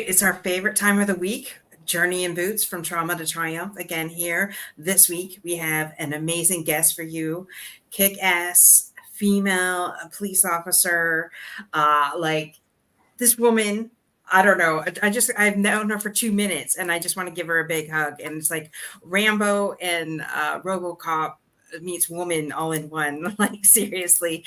right, it's our favorite time of the week. Journey in Boots from Trauma to Triumph. Again, here this week, we have an amazing guest for you, kick ass female police officer. Like this woman, I don't know. I've known her for 2 minutes and I just want to give her a big hug. And it's like Rambo and Robocop meets woman all in one. Like, seriously.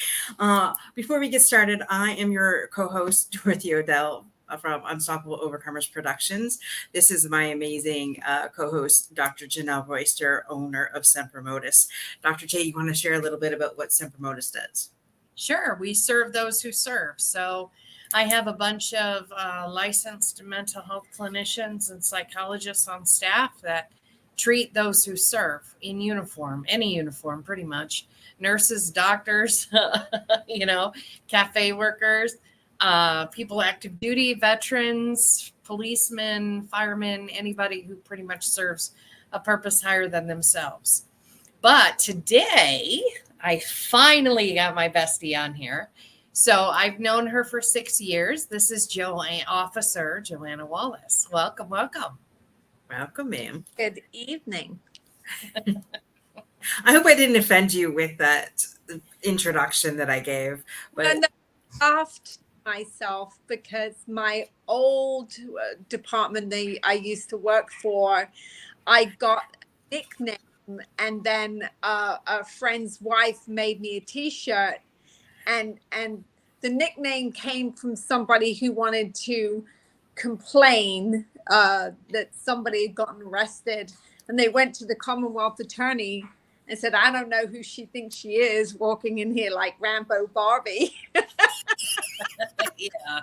Before we get started, I am your co host, Dorothy Odell from Unstoppable Overcomers Productions. This is my amazing co host, Dr. Janelle Royster, owner of Semper Modus. Dr. J, you want to share a little bit about what Semper Modus does? Sure. We serve those who serve. So I have a bunch of licensed mental health clinicians and psychologists on staff that treat those who serve in uniform, any uniform, pretty much. Nurses, doctors, cafe workers, people active duty, veterans, policemen, firemen, anybody who pretty much serves a purpose higher than themselves. But today, I finally got my bestie on here. So I've known her for 6 years. This is Officer Joanna Wallace. Welcome, welcome. Welcome, ma'am. Good evening. I hope I didn't offend you with that introduction that I gave. But And I laughed myself because my old department I used to work for, I got a nickname, and then a friend's wife made me a T-shirt, and the nickname came from somebody who wanted to complain that somebody had gotten arrested, and they went to the Commonwealth attorney and said, I don't know who she thinks she is walking in here like Rambo Barbie. Yeah.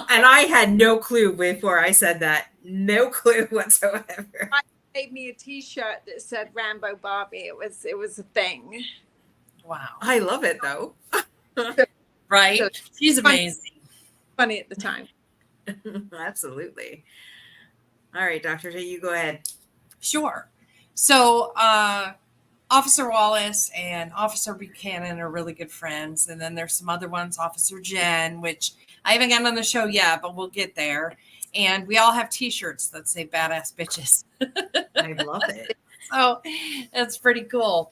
And I had no clue before I said that. No clue whatsoever. I made me a T-shirt that said Rambo Barbie. It was a thing. Wow. I love it though. Right? So She's amazing. Funny at the time. Absolutely. All right, Dr. J, you go ahead. Sure. So Officer Wallace and Officer Buchanan are really good friends. And then there's some other ones, Officer Jen, which I haven't gotten on the show yet, but we'll get there. And we all have T-shirts that say badass bitches. I love it. So that's pretty cool.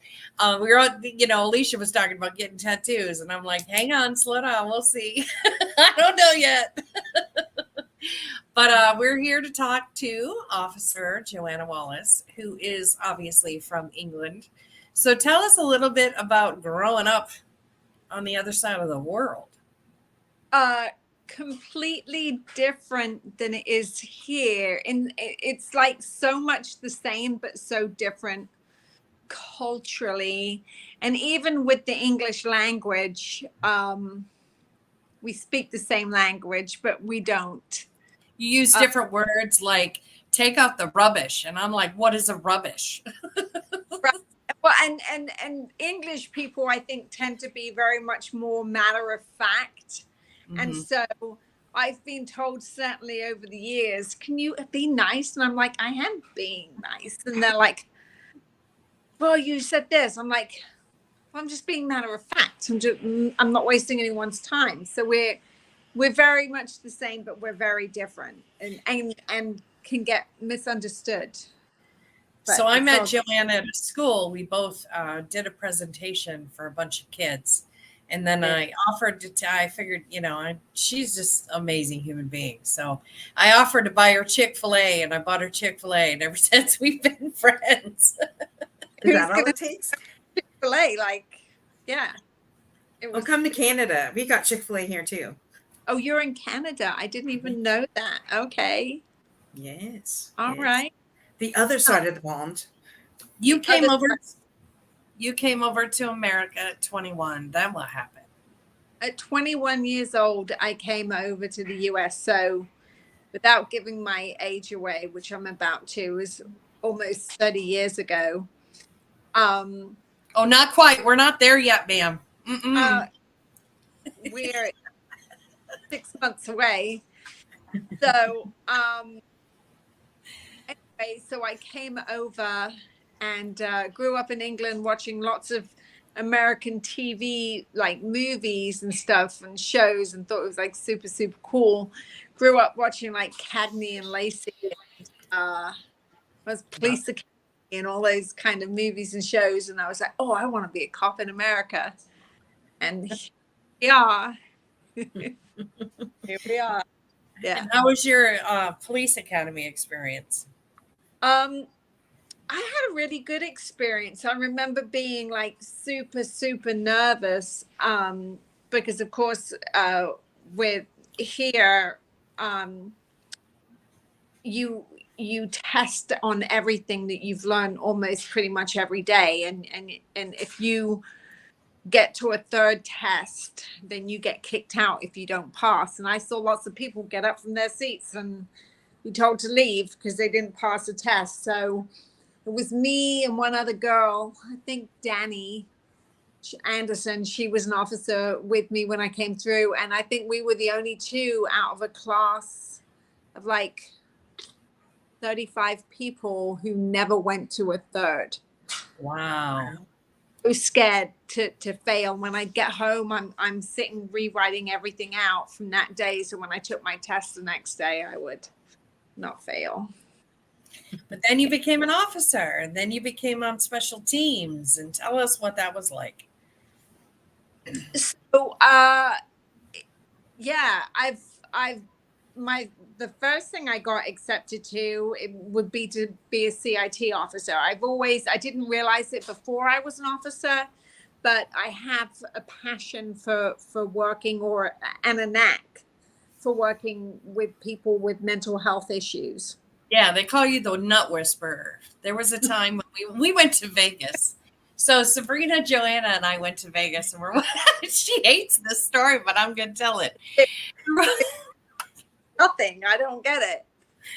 We were on, Alicia was talking about getting tattoos, and I'm like, hang on, slow down, we'll see. I don't know yet. But we're here to talk to Officer Joanna Wallace, who is obviously from England. So tell us a little bit about growing up on the other side of the world. Completely different than it is here. And it's like so much the same, but so different culturally. And even with the English language, we speak the same language, but we don't. You use different words like take out the rubbish. And I'm like, what is a rubbish? Well, and English people, I think, tend to be very much more matter of fact. Mm-hmm. And so I've been told, certainly over the years, can you be nice? And I'm like, I am being nice. And they're like, well, you said this. I'm like, well, I'm just being matter of fact. I'm not wasting anyone's time. So we're very much the same, but we're very different and can get misunderstood. But so I met Joanna at a school. We both did a presentation for a bunch of kids. And then I offered I figured, she's just an amazing human being. So I offered to buy her Chick-fil-A, and I bought her Chick-fil-A. And ever since, we've been friends. Is that all it takes? Chick-fil-A, yeah. Well, come to Canada. We got Chick-fil-A here too. Oh, you're in Canada. I didn't even know that. Okay. Yes. All right. The other side of the pond. You came over to America at 21. Then what happened? At 21 years old, I came over to the US. So without giving my age away, which I'm about to, is almost 30 years ago. Oh, not quite. We're not there yet, ma'am. We're 6 months away. So, anyway, so I came over and grew up in England watching lots of American TV, like movies and stuff and shows, and thought it was like super, super cool. Grew up watching like Cagney and Lacey, was Police Academy and all those kind of movies and shows. And I was like, oh, I want to be a cop in America. And yeah, here we are. Yeah. And how was your police academy experience? I had a really good experience. I remember being like super, super nervous because, of course, with here, you test on everything that you've learned almost pretty much every day, and if you get to a third test, then you get kicked out if you don't pass. And I saw lots of people get up from their seats and be told to leave because they didn't pass a test. So it was me and one other girl, I think Danny Anderson. She was an officer with me when I came through. And I think we were the only two out of a class of like 35 people who never went to a third. Wow. I was scared to fail. When I get home, I'm sitting rewriting everything out from that day. So when I took my test the next day, I would not fail. But then you became an officer, and then you became on special teams. And tell us what that was like. So, yeah, the first thing I got accepted to, it would be to be a CIT officer. I didn't realize it before I was an officer, but I have a passion for working and a knack for working with people with mental health issues. Yeah, they call you the nut whisperer. There was a time when we went to Vegas. So Sabrina, Joanna, and I went to Vegas, and she hates this story, but I'm going to tell it. Nothing. I don't get it.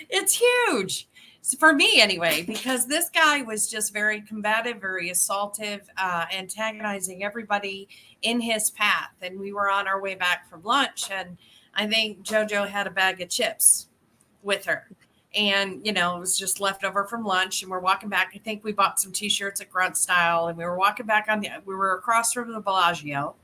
It's huge. For me anyway, because this guy was just very combative, very assaultive, antagonizing everybody in his path. And we were on our way back from lunch, and I think JoJo had a bag of chips with her. And, it was just left over from lunch, and we're walking back. I think we bought some T-shirts at Grunt Style, and we were walking back we were across from the Bellagio.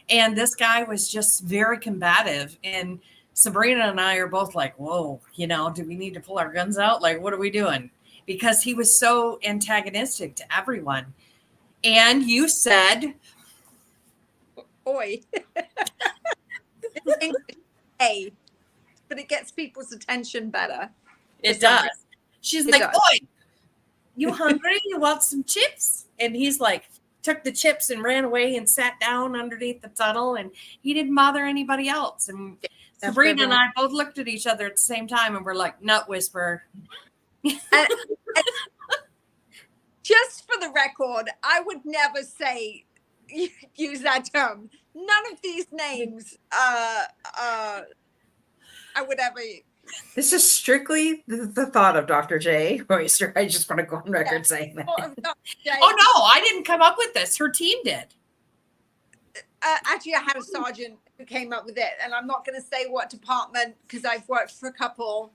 And this guy was just very combative, and Sabrina and I are both like, whoa, do we need to pull our guns out? Like, what are we doing? Because he was so antagonistic to everyone. And you said, "Oi." Hey, but it gets people's attention better. It does. She's like, "Oi, you hungry? You want some chips?" And he's like, took the chips and ran away and sat down underneath the tunnel, and he didn't bother anybody else. And Sabrina and I both looked at each other at the same time, and we're like, nut whisperer. And just for the record, I would never use that term. None of these names I would ever use. This is strictly the thought of Dr. J. Oyster. I just want to go on record saying that. Oh, no, I didn't come up with this. Her team did. Actually, I had a sergeant who came up with it, and I'm not going to say what department because I've worked for a couple.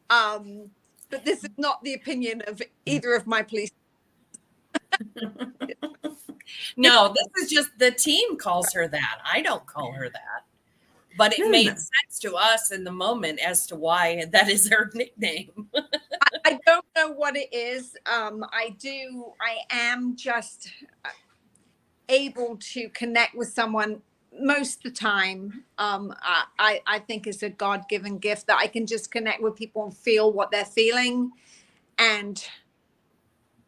But this is not the opinion of either of my police. No, this is just the team calls her that. I don't call her that. But it made sense to us in the moment as to why that is her nickname. I don't know what it is. I am just able to connect with someone most of the time. I think it's a God-given gift that I can just connect with people and feel what they're feeling. And,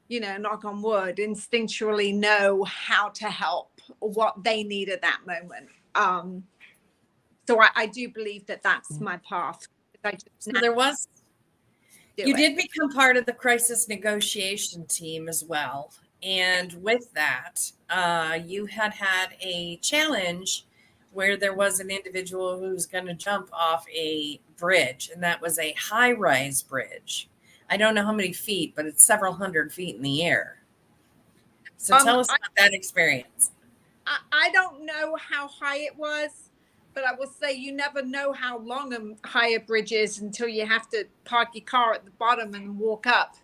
knock on wood, instinctually know how to help or what they need at that moment. So I do believe that that's my path. You did become part of the crisis negotiation team as well. And with that, you had a challenge where there was an individual who was going to jump off a bridge, and that was a high-rise bridge. I don't know how many feet, but it's several hundred feet in the air. So tell us about that experience. I don't know how high it was. But I will say you never know how long a higher bridge is until you have to park your car at the bottom and walk up.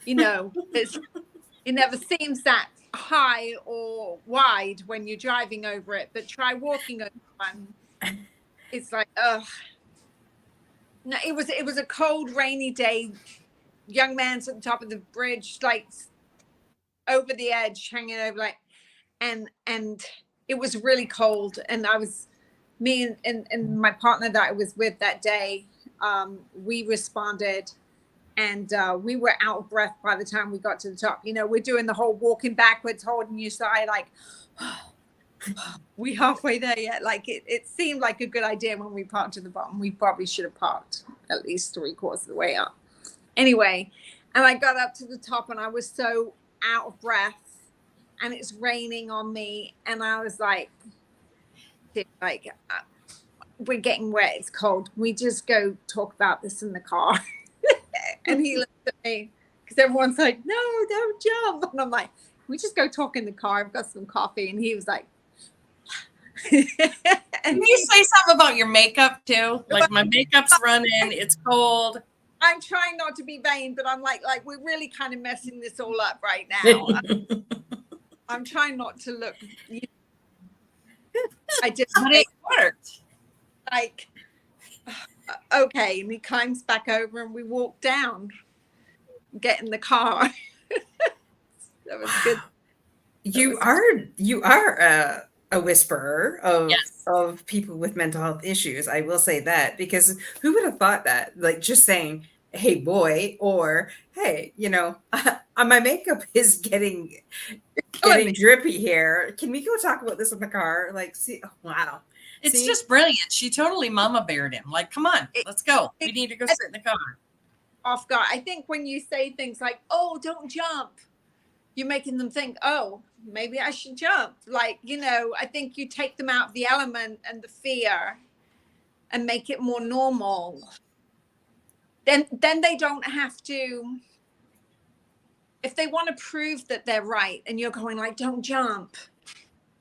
It never seems that high or wide when you're driving over it, but try walking over one. It's like, ugh. No, it was a cold, rainy day. Young man's at the top of the bridge, like over the edge, hanging over, like, and it was really cold. And I was, me and my partner that I was with that day, we responded, and we were out of breath by the time we got to the top. You know, we're doing the whole walking backwards, holding your side, like, we halfway there yet? Like, it seemed like a good idea when we parked to the bottom. We probably should have parked at least 3/4 of the way up. Anyway, and I got up to the top, and I was so out of breath, and it's raining on me, and I was like, we're getting wet, it's cold. We just go talk about this in the car. And he looked at me, because everyone's like, no, don't jump. And I'm like, we just go talk in the car. I've got some coffee. And he was like, Can you say something about your makeup too? Like, my makeup's running, it's cold. I'm trying not to be vain, but I'm like we're really kind of messing this all up right now. I'm trying not to look. I just, but it worked. Like, okay. And he climbs back over, and we walk down, get in the car. That was good. You are a whisperer of Yes. of people with mental health issues. I will say that, because who would have thought that? Like, just saying, "Hey, boy," or "Hey, you know, my makeup is getting drippy here. Can we go talk about this in the car?" Like, see, oh, wow. It's See? just brilliant. She totally mama beared him. Like, come on, let's go. We need to go sit in the car. Off guard. I think when you say things like, "Oh, don't jump," you're making them think, "Oh, maybe I should jump." Like, you know, I think you take them out of the element and the fear and make it more normal. Then they don't have to, if they want to prove that they're right and you're going like, "Don't jump,"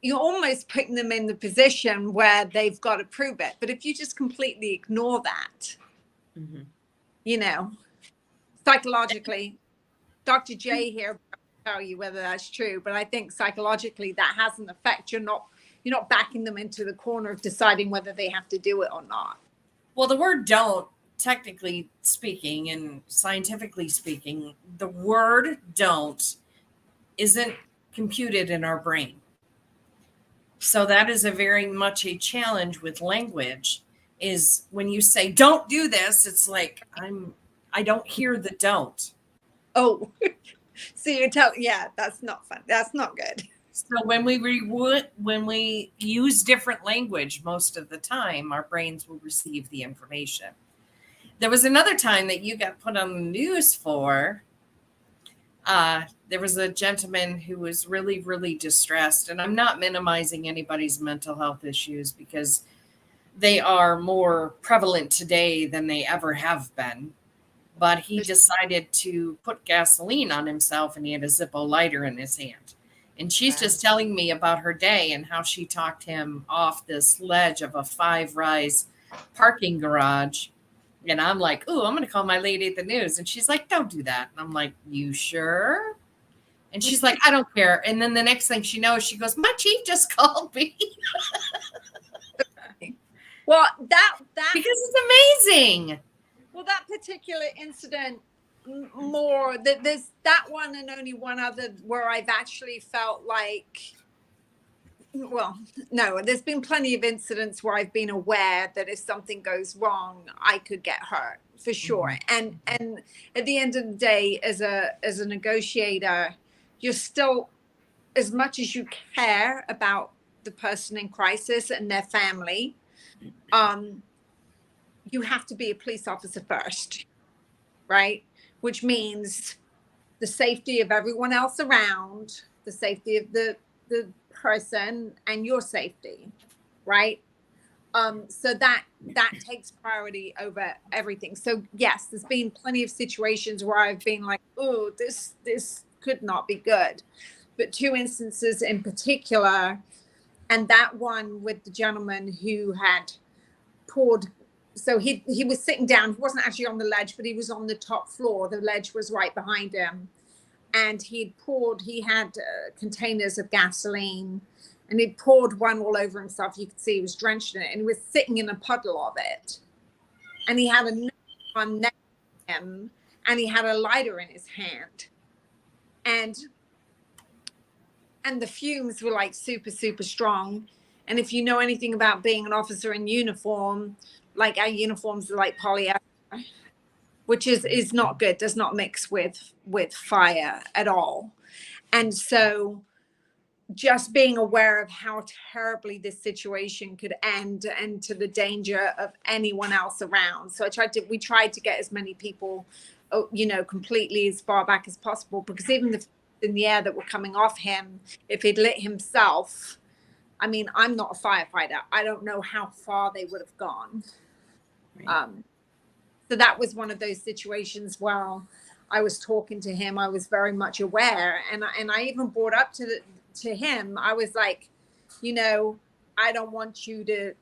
you're almost putting them in the position where they've got to prove it. But if you just completely ignore that, Mm-hmm. you know, psychologically, Dr. J here will tell you whether that's true, but I think psychologically that has an effect. You're not backing them into the corner of deciding whether they have to do it or not. Well, the word "don't," technically speaking and scientifically speaking, the word "don't" isn't computed in our brain. So that is a very much a challenge with language, is when you say "don't do this," it's like I don't hear the "don't." Oh, so you're telling, yeah, that's not fun. That's not good. So when we use different language, most of the time, our brains will receive the information. There was another time that you got put on the news for. There was a gentleman who was really, really distressed, and I'm not minimizing anybody's mental health issues, because they are more prevalent today than they ever have been. But he decided to put gasoline on himself, and he had a Zippo lighter in his hand. And she's just telling me about her day and how she talked him off this ledge of a 5-rise parking garage. And I'm like, "Ooh, I'm going to call my lady at the news." And she's like, "Don't do that." And I'm like, "You sure?" And she's like, "I don't care." And then the next thing she knows, she goes, "My chief just called me." Well, that because it's amazing. Well, that particular incident, more that there's that one and only one other where I've actually felt like, well, no, there's been plenty of incidents where I've been aware that if something goes wrong, I could get hurt for sure. Mm-hmm. And at the end of the day, as a negotiator, you're still, as much as you care about the person in crisis and their family, you have to be a police officer first, right? Which means the safety of everyone else around, the safety of the person, and your safety, right? So that takes priority over everything. So yes, there's been plenty of situations where I've been like, "Oh, this could not be good," but 2 instances in particular, and that one with the gentleman who had poured. So he was sitting down. He wasn't actually on the ledge, but he was on the top floor. The ledge was right behind him. and he had containers of gasoline, and he'd poured one all over himself. You could see he was drenched in it, and he was sitting in a puddle of it. And he had a knife on next to him, and he had a lighter in his hand. And the fumes were like super, super strong. And if you know anything about being an officer in uniform, like our uniforms are like polyester, which is not good, does not mix with fire at all. And so just being aware of how terribly this situation could end and to the danger of anyone else around. So we tried to get as many people, completely as far back as possible, because even in the air that were coming off him, if he'd lit himself, I mean, I'm not a firefighter. I don't know how far they would have gone. Right. So that was one of those situations where I was talking to him. I was very much aware, and I even brought up to him. I was like, I don't want you to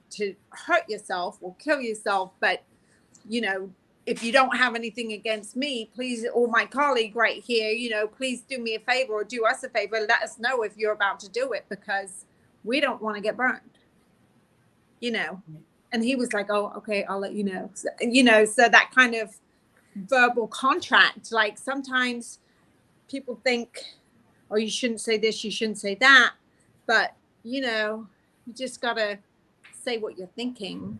hurt yourself or kill yourself, but if you don't have anything against me, please, or my colleague right here, please do me a favor or do us a favor. Let us know if you're about to do it, because we don't want to get burned. And he was like, oh, okay, I'll let you know. So that kind of verbal contract, like sometimes people think, oh, you shouldn't say this, you shouldn't say that. But, you just got to say what you're thinking.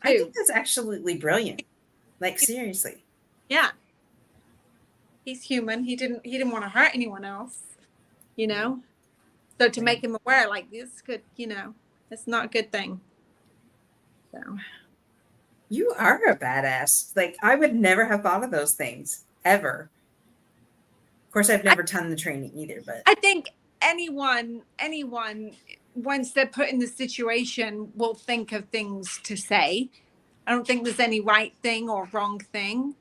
I think that's absolutely brilliant. Like, seriously. Yeah. He's human. He didn't want to hurt anyone else, So to make him aware, like, this could, it's not a good thing. So. You are a badass. Like, I would never have thought of those things, ever. Of course, I've never done the training either, but I think anyone, once they're put in the situation, will think of things to say. I don't think there's any right thing or wrong thing.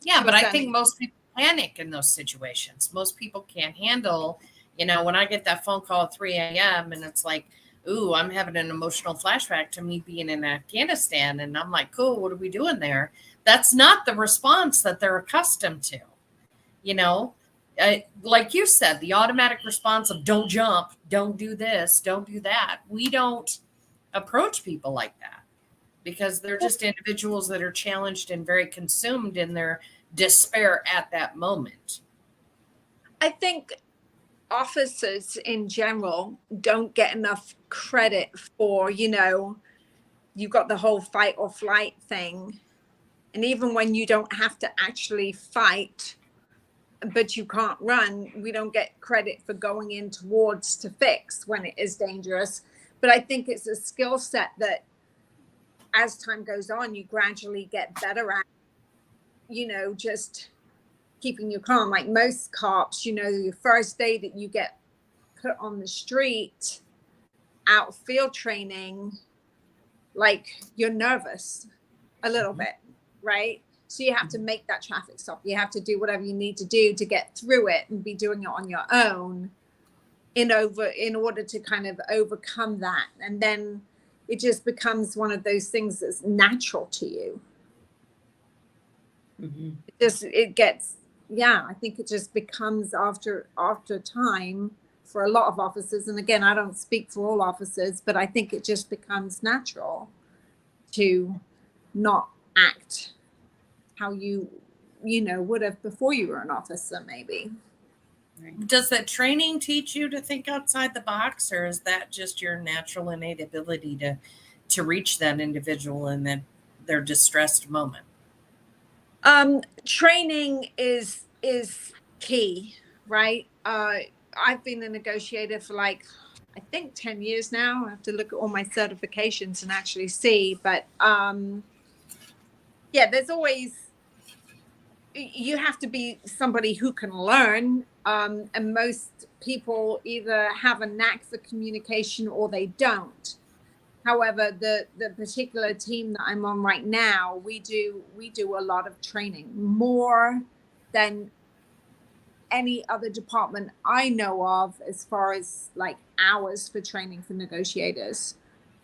Yeah, but I think most people panic in those situations. Most people can't handle, when I get that phone call at 3 a.m. and it's like, ooh, I'm having an emotional flashback to me being in Afghanistan. And I'm like, cool, what are we doing there? That's not the response that they're accustomed to. Like you said, the automatic response of don't jump, don't do this, don't do that. We don't approach people like that because they're just individuals that are challenged and very consumed in their despair at that moment. I think officers in general don't get enough credit for, you've got the whole fight or flight thing. And even when you don't have to actually fight, but you can't run, we don't get credit for going in towards to fix when it is dangerous. But I think it's a skill set that as time goes on, you gradually get better at, just keeping you calm. Like most cops, your first day that you get put on the street out field training, like you're nervous a little bit, right? So you have to make that traffic stop. You have to do whatever you need to do to get through it and be doing it on your own in order to kind of overcome that. And then it just becomes one of those things that's natural to you. Mm-hmm. I think it just becomes after time for a lot of officers. And again, I don't speak for all officers, but I think it just becomes natural to not act how you would have before you were an officer, maybe. Does that training teach you to think outside the box, or is that just your natural innate ability to reach that individual in their distressed moment? Training is key, right? I've been a negotiator for I think 10 years now. I have to look at all my certifications and actually see, but there's always, you have to be somebody who can learn, and most people either have a knack for communication or they don't. However, the particular team that I'm on right now, we do a lot of training, more than any other department I know of, as far as like hours for training for negotiators.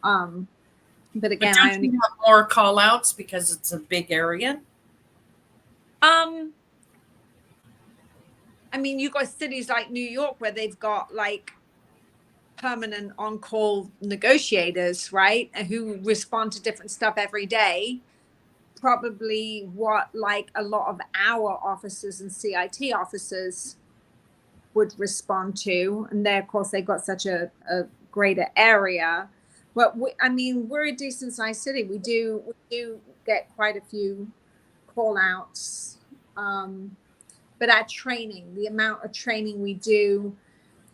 But again, I only have more call outs because it's a big area. I mean, you've got cities like New York where they've got like permanent on-call negotiators, right? Who respond to different stuff every day. Probably what like a lot of our officers and CIT officers would respond to. And there, of course, they've got such a greater area. But I mean, we're a decent sized city. We do get quite a few call outs. But our training, the amount of training we do,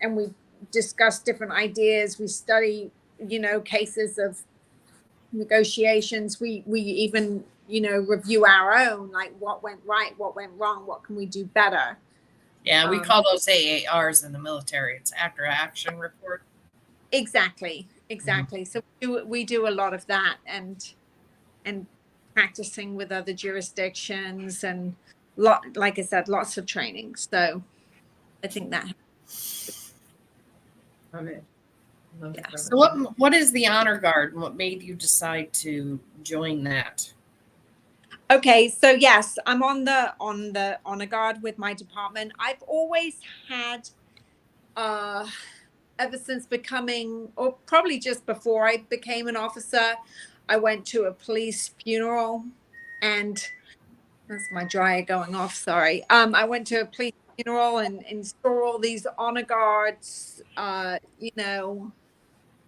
and we discuss different ideas, we study, you know, cases of negotiations. We even, you know, review our own, like what went right, what went wrong, what can we do better. Yeah, we call those AARs in the military. It's after action report. Exactly. So we do a lot of that, and practicing with other jurisdictions, and like I said, lots of training. So I think that. Love it. Yeah. So what is the honor guard, and what made you decide to join that? Okay, so yes, I'm on the honor guard with my department. I've always had, ever since becoming, or probably just before I became an officer, I went to a police funeral, and that's my dryer going off. Sorry. I went to a police funeral and saw all these honor guards, you know,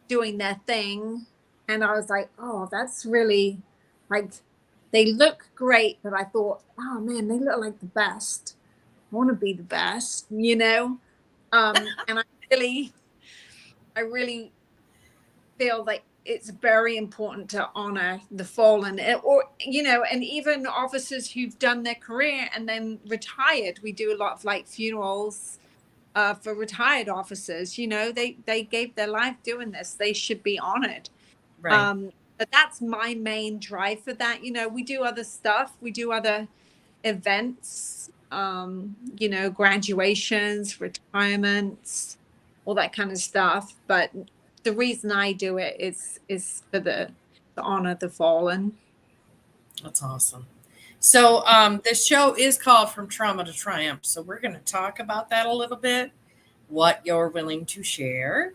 doing their thing, and I was like, oh, that's really like. They look great, but I thought, oh man, they look like the best. I want to be the best, you know? And I really feel like it's very important to honor the fallen, or, you know, and even officers who've done their career and then retired. We do a lot of like funerals for retired officers. You know, they gave their life doing this. They should be honored. Right. But that's my main drive for that. You know, we do other stuff. We do other events, you know, graduations, retirements, all that kind of stuff. But the reason I do it is for to honor the fallen. That's awesome. So this show is called From Trauma to Triumph. So we're going to talk about that a little bit, what you're willing to share,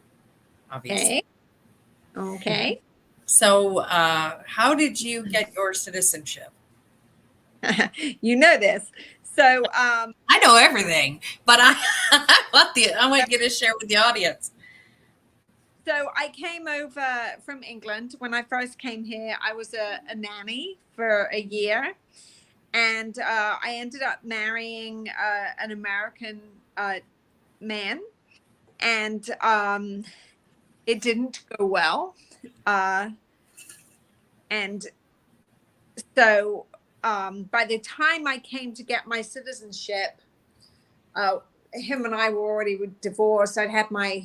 obviously. Okay. So how did you get your citizenship? You know this. So I know everything, but I want you to share with the audience. So I came over from England. When I first came here, I was a nanny for a year, and I ended up marrying an American man, and it didn't go well. And so by the time I came to get my citizenship, him and I were already divorced. I'd had my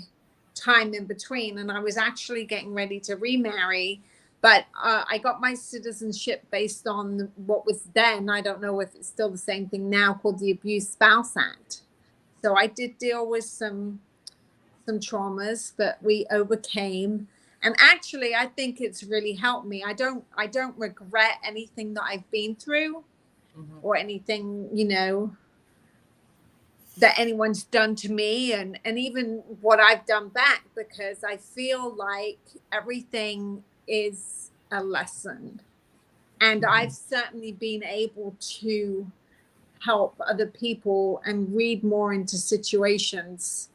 time in between, and I was actually getting ready to remarry, but I got my citizenship based on what was then, I don't know if it's still the same thing now, called the Abused Spouse Act. So I did deal with some traumas that we overcame, and actually I think it's really helped me. I don't regret anything that I've been through, or anything, you know, that anyone's done to me, and even what I've done back, because I feel like everything is a lesson. And I've certainly been able to help other people and read more into situations,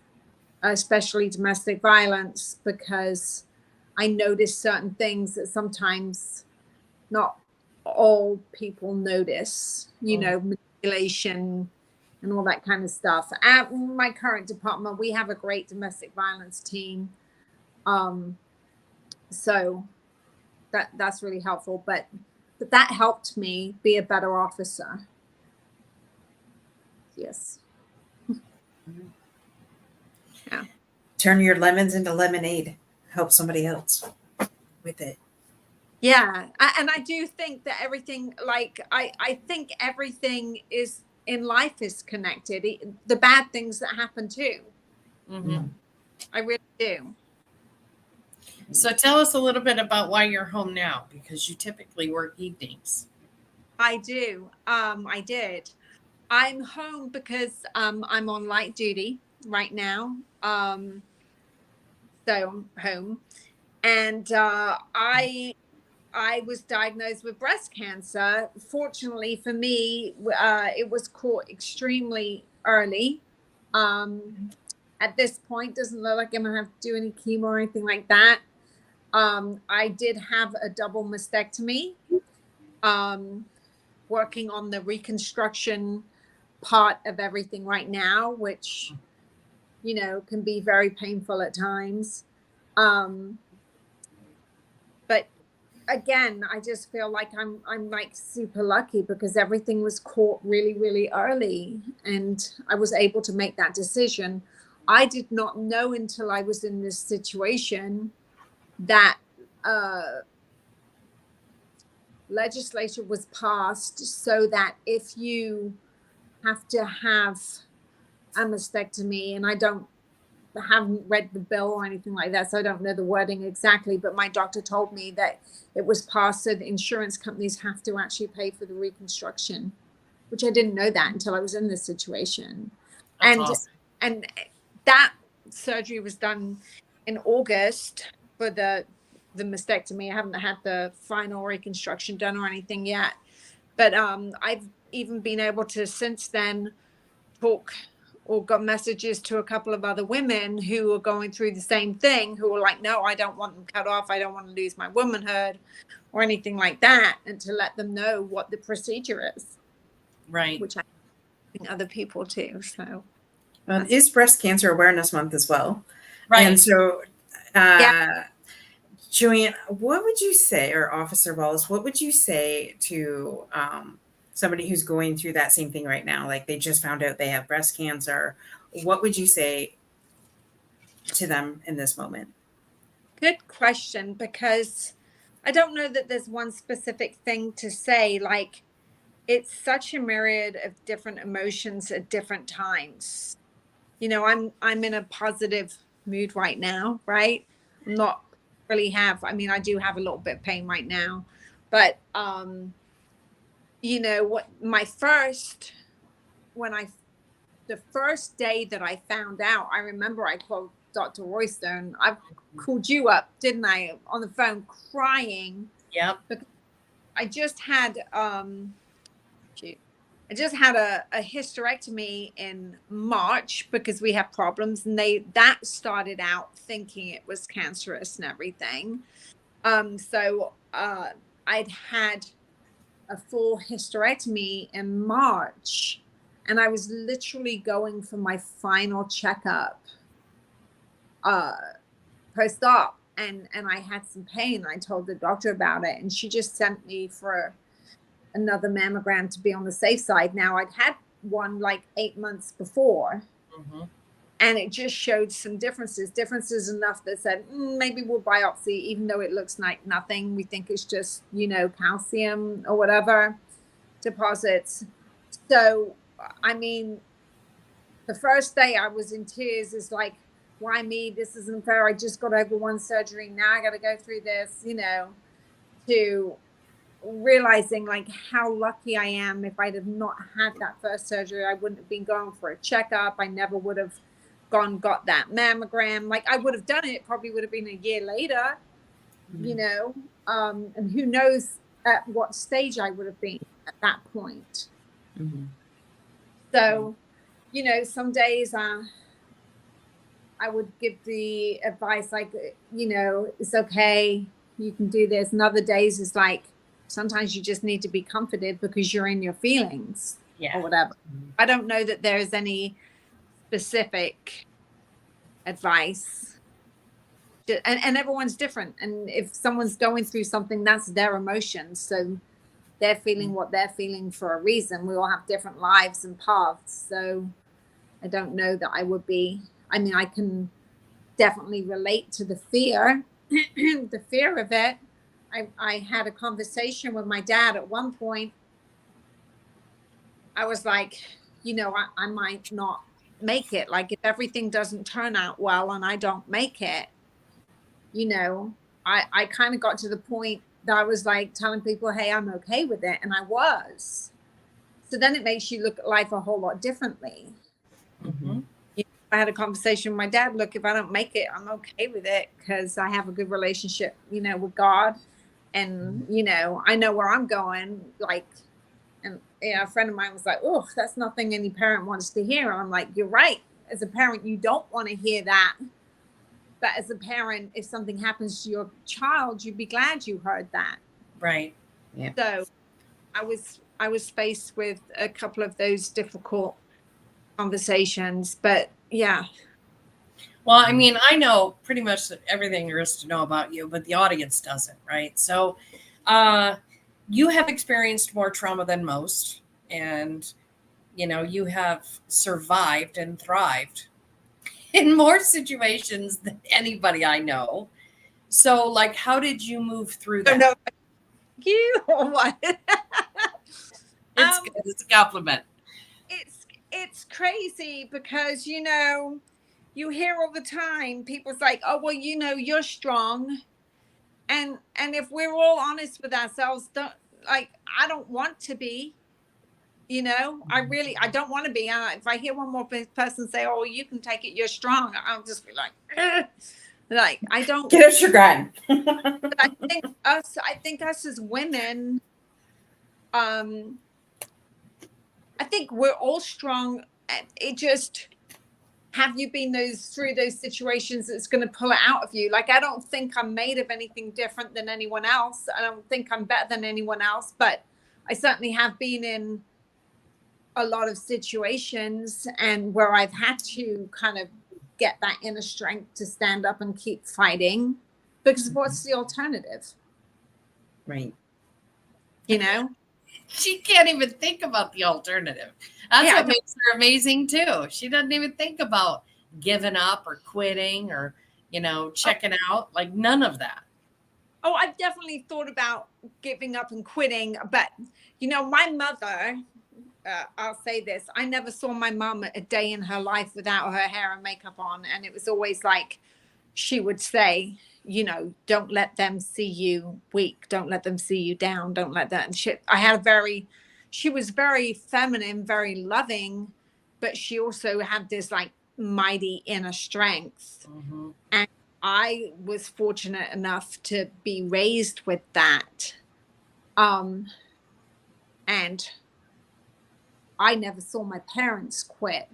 especially domestic violence, because I notice certain things that sometimes not all people notice, you know, manipulation and all that kind of stuff. At my current department, we have a great domestic violence team. So that's really helpful, but that helped me be a better officer. Yes. Yeah. Turn your lemons into lemonade. Help somebody else with it. Yeah. And I do think that everything, like, I think everything is in life is connected. The bad things that happen too. I really do. So tell us a little bit about why you're home now, because you typically work evenings. I do. I did. I'm home because I'm on light duty right now. So I'm home, and I was diagnosed with breast cancer. Fortunately for me, it was caught extremely early. At this point, doesn't look like I'm gonna have to do any chemo or anything like that. I did have a double mastectomy. Working on the reconstruction part of everything right now, which can be very painful at times. But again, I just feel like I'm like super lucky because everything was caught really, really early, and I was able to make that decision. I did not know until I was in this situation that legislation was passed so that if you have to have a mastectomy, and I haven't read the bill or anything like that, so I don't know the wording exactly, but my doctor told me that it was passed so the insurance companies have to actually pay for the reconstruction, which I didn't know that until I was in this situation. That's and awesome. and that surgery was done in August for the mastectomy. I haven't had the final reconstruction done or anything yet, but I've even been able to since then talk or got messages to a couple of other women who are going through the same thing, who are like, no, I don't want them cut off. I don't want to lose my womanhood or anything like that. And to let them know what the procedure is. Right. Which I think other people too. So. It is Breast Cancer Awareness Month as well. Right. And so, Yeah. Joanne, what would you say, or Officer Wallace, what would you say to somebody who's going through that same thing right now? Like they just found out they have breast cancer. What would you say to them in this moment? Good question, because I don't know that there's one specific thing to say. Like, it's such a myriad of different emotions at different times. I'm in a positive mood right now, right? I'm not really I do have a little bit of pain right now, but the first day that I found out, I remember I called Dr. Roystone. I called you up, didn't I, on the phone crying. Yep. Because I just had a hysterectomy in March because we had problems, and that started out thinking it was cancerous and everything. So I'd had a full hysterectomy in March, and I was literally going for my final checkup post-op, and I had some pain. I told the doctor about it, and she just sent me for another mammogram to be on the safe side. Now, I'd had one like 8 months before, and it just showed some differences enough that said, maybe we'll biopsy, even though it looks like nothing. We think it's just, calcium or whatever deposits. So, I mean, the first day I was in tears. Is like, why me? This isn't fair. I just got over one surgery. Now I got to go through this, to realizing like how lucky I am. If I'd have not had that first surgery, I wouldn't have been going for a checkup. I never would have got that mammogram. Like, I would have done it, probably would have been a year later, and who knows at what stage I would have been at that point. So, some days I would give the advice like, it's okay, you can do this. And other days it's like, sometimes you just need to be comforted because you're in your feelings or whatever. I don't know that there's any specific advice. And everyone's different. And if someone's going through something, that's their emotions. So they're feeling what they're feeling for a reason. We all have different lives and paths. So I don't know that I would be, I can definitely relate to the fear, the fear of it. I had a conversation with my dad at one point. I was like, I might not make it. Like, if everything doesn't turn out well and I don't make it, I kind of got to the point that I was like telling people, hey, I'm okay with it. And I was. So then it makes you look at life a whole lot differently. Mm-hmm. I had a conversation with my dad. Look, if I don't make it, I'm okay with it because I have a good relationship, with God. And, I know where I'm going. Like, and a friend of mine was like, oh, that's nothing any parent wants to hear. And I'm like, you're right. As a parent, you don't want to hear that. But as a parent, if something happens to your child, you'd be glad you heard that. Right. Yeah. So I was faced with a couple of those difficult conversations, but yeah. Well, I mean, I know pretty much everything there is to know about you, but the audience doesn't, right? So, you have experienced more trauma than most, and you have survived and thrived in more situations than anybody I know. So, like, how did you move through that? No, you or what? It's good. It's a compliment. It's crazy because you hear all the time people's like, oh well, you're strong, and if we're all honest with ourselves, I don't want to be. I don't want to be. If I hear one more person say, oh, you can take it, you're strong, I'll just be like, ugh. Like, I don't Get out your gun. but I think us as women, I think we're all strong. It just, have you been through those situations that's going to pull it out of you? Like, I don't think I'm made of anything different than anyone else. I don't think I'm better than anyone else, but I certainly have been in a lot of situations and where I've had to kind of get that inner strength to stand up and keep fighting, because what's the alternative? Right. She can't even think about the alternative. That's what makes her amazing too. She doesn't even think about giving up or quitting or, checking out. Like, none of that. Oh, I've definitely thought about giving up and quitting, but my mother, I'll say this, I never saw my mom a day in her life without her hair and makeup on. And it was always like, she would say, don't let them see you weak. Don't let them see you down. Don't let that. And she was very feminine, very loving, but she also had this like mighty inner strength. Mm-hmm. And I was fortunate enough to be raised with that. And I never saw my parents quit.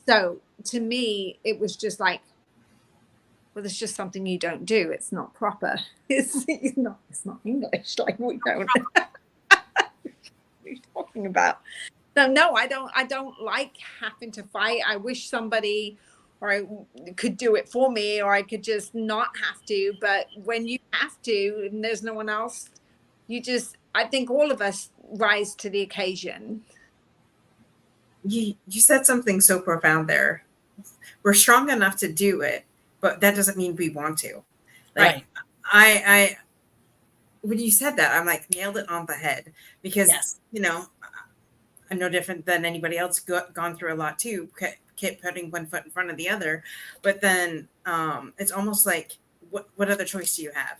So to me, it was just like, well, it's just something you don't do. It's not proper. It's not English. Like, we don't. What are you talking about? So no, I don't like having to fight. I wish somebody or I could do it for me, or I could just not have to. But when you have to and there's no one else, I think all of us rise to the occasion. You said something so profound there. We're strong enough to do it, but that doesn't mean we want to. Like, Right. I when you said that, I'm like, nailed it on the head, because Yes. I'm no different than anybody else, gone through a lot too, kept putting one foot in front of the other. But then it's almost like, what other choice do you have?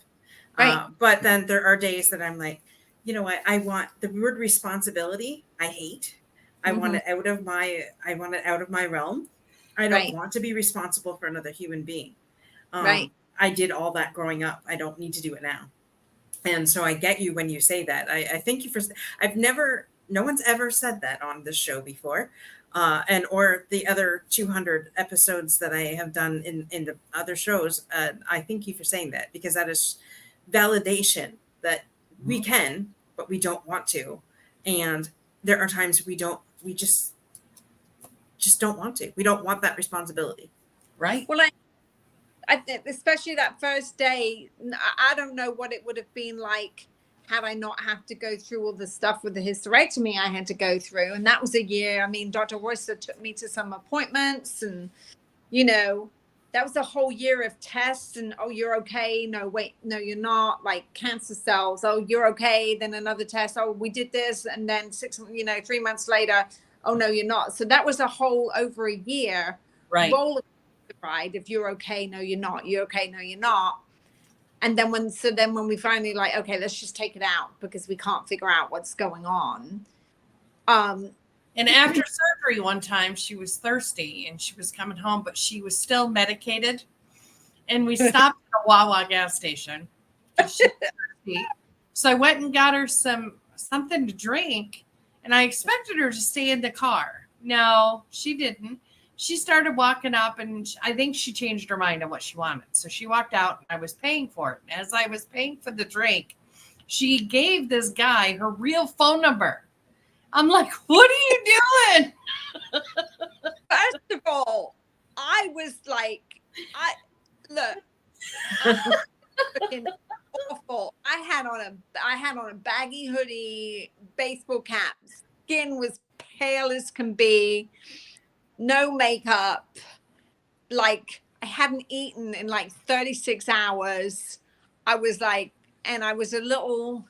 Right. But then there are days that I'm like, you know what? I want the word responsibility. I hate. I want it out of my realm. I don't want to be responsible for another human being. Right. I did all that growing up. I don't need to do it now. And so I get you when you say that. I thank you for. No one's ever said that on this show before, or the other 200 episodes that I have done in the other shows. I thank you for saying that, because that is validation that we can, but we don't want to. And there are times we just don't want to. We don't want that responsibility. Right. Well, I think especially that first day, I don't know what it would have been like had I not have to go through all the stuff with the hysterectomy I had to go through. And that was a year. I mean, Dr. Royster took me to some appointments, and, that was a whole year of tests, and, oh, you're okay. No, wait, no, you're not. Like, cancer cells. Oh, you're okay. Then another test. Oh, we did this. And then 3 months later, oh, no, you're not. So that was a whole over a year. Right. Roller ride. If you're okay, no, you're not. You're okay, no, you're not. And then when we finally like, okay, let's just take it out because we can't figure out what's going on. And after surgery one time, she was thirsty and she was coming home, but she was still medicated. And we stopped at a Wawa gas station because she was thirsty. So I went and got her something to drink, and I expected her to stay in the car. No, she didn't. She started walking up, and I think she changed her mind on what she wanted. So she walked out, and I was paying for it. And as I was paying for the drink, she gave this guy her real phone number. I'm like, what are you doing? First of all, I was like, look, fucking awful. I had on a baggy hoodie, baseball cap, skin was pale as can be, no makeup, like I hadn't eaten in like 36 hours. I was like, and I was a little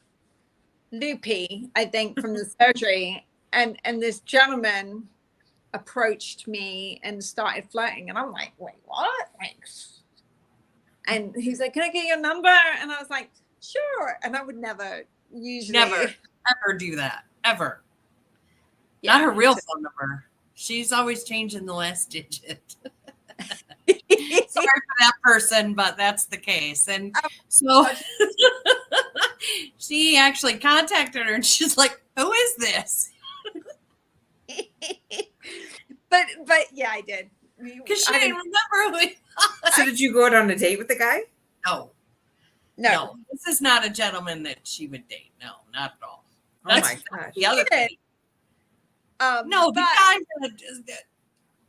loopy, I think, from the surgery. And this gentleman approached me and started flirting. And I'm like, wait, what? Thanks. And he's like, can I get your number? And I was like, sure. And I would never ever do that. Ever. Yeah, not her real phone number. She's always changing the last digit. Sorry for that person, but that's the case. And so she actually contacted her and she's like, who is this? but yeah, I did. Because she didn't remember who he was. So did you go out on a date with the guy? No. This is not a gentleman that she would date. No, not at all. Oh my gosh. The other thing. No, the guy,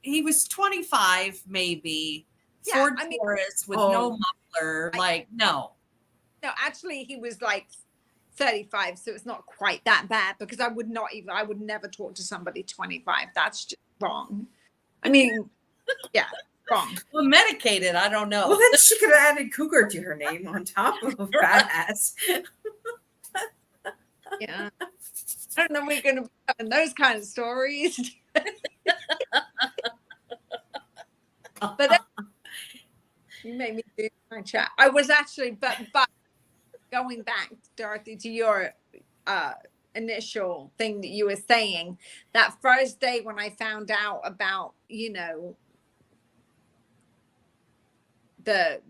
he was 25, maybe. Yeah, Ford Taurus with no muffler. No. No, actually, he was like 35, so it's not quite that bad because I would never talk to somebody 25. That's just wrong. I mean, yeah, wrong. Well, medicated, I don't know. Well, then she could have added cougar to her name on top of badass. Yeah. I don't know if we're going to be having those kind of stories. But you made me do my chat. I was actually, but going back, Dorothy, to your initial thing that you were saying, that first day when I found out about, that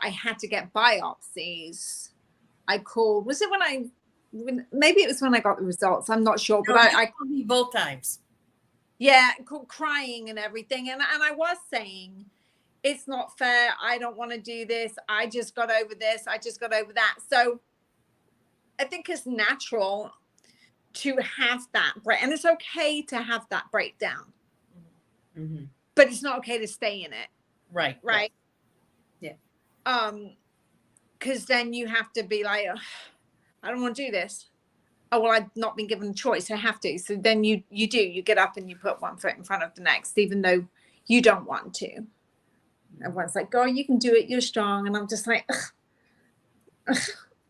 I had to get biopsies, I called. Was it maybe it was when I got the results? I'm not sure, but I called me both times. Yeah, crying and everything, and I was saying, it's not fair. I don't want to do this. I just got over this. I just got over that. So I think it's natural to have that break, and it's okay to have that breakdown. Mm-hmm. But it's not okay to stay in it. Right. Yeah. Because then you have to be like, oh, I don't want to do this. Oh, well, I've not been given a choice. I have to. So then you get up and you put one foot in front of the next, even though you don't want to. Everyone's like, girl, you can do it. You're strong. And I'm just like, ugh.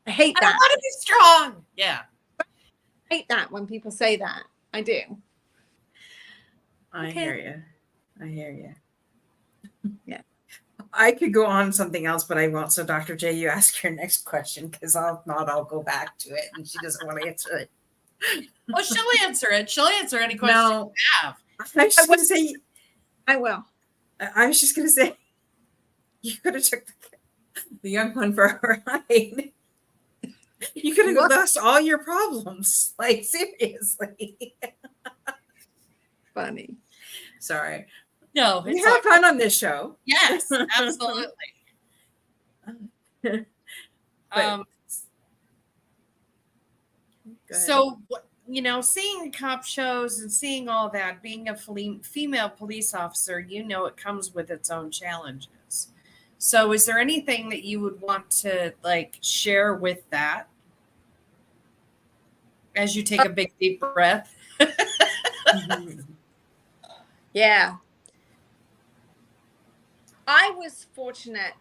I hate that. I want to be strong. Yeah. I hate that when people say that. I do. I hear you. Yeah. I could go on something else, but I won't. So Dr. J, you ask your next question because I'll go back to it and she doesn't want to answer it. Well, she'll answer it. She'll answer any question you have. I was just going to say. I will. I was just going to say, you could have took the young one for a ride. You could have lost all your problems. Like, seriously. Funny. Sorry. No, we have fun on this show. Yes, absolutely. So, seeing cop shows and seeing all that, being a female police officer, it comes with its own challenges. So is there anything that you would want to share with that as you take a big deep breath? Yeah. I was fortunate.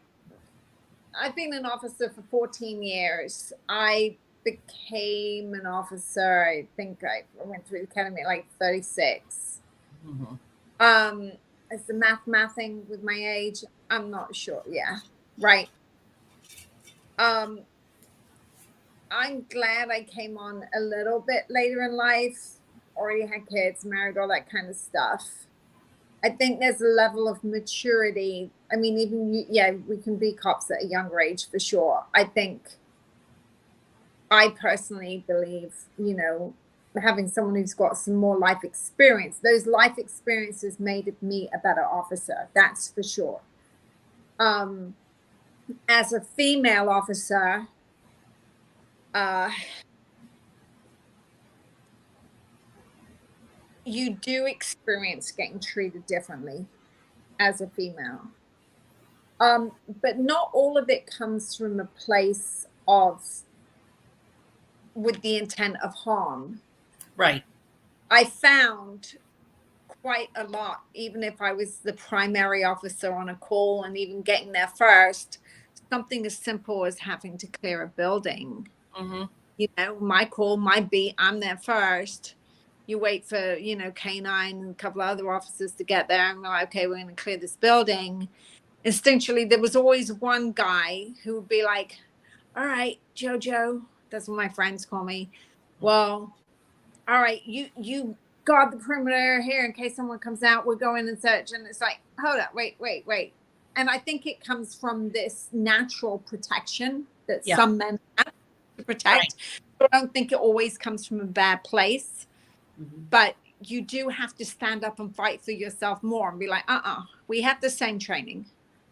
I've been an officer for 14 years. I became an officer, I think I went through the academy at like 36. Mm-hmm. Is the math thing with my age? I'm not sure. Yeah. Right. I'm glad I came on a little bit later in life already had kids, married, all that kind of stuff. I think there's a level of maturity. I mean, even we can be cops at a younger age for sure. I personally believe, having someone who's got some more life experience, those life experiences made me a better officer. That's for sure. As a female officer, you do experience getting treated differently as a female. But not all of it comes from a place with the intent of harm. Right. I found quite a lot, even if I was the primary officer on a call and even getting there first, something as simple as having to clear a building. Mm-hmm. My call, my beat, I'm there first. You wait for, K9 and a couple of other officers to get there. And we're like, okay, we're going to clear this building. Instinctually, there was always one guy who would be like, all right, Jojo, that's what my friends call me. Well, all right, you guard the perimeter here in case someone comes out. We'll go in and search. And it's like, hold up, wait. And I think it comes from this natural protection that some men have to protect. Right. But I don't think it always comes from a bad place. Mm-hmm. But you do have to stand up and fight for yourself more and be like, we have the same training.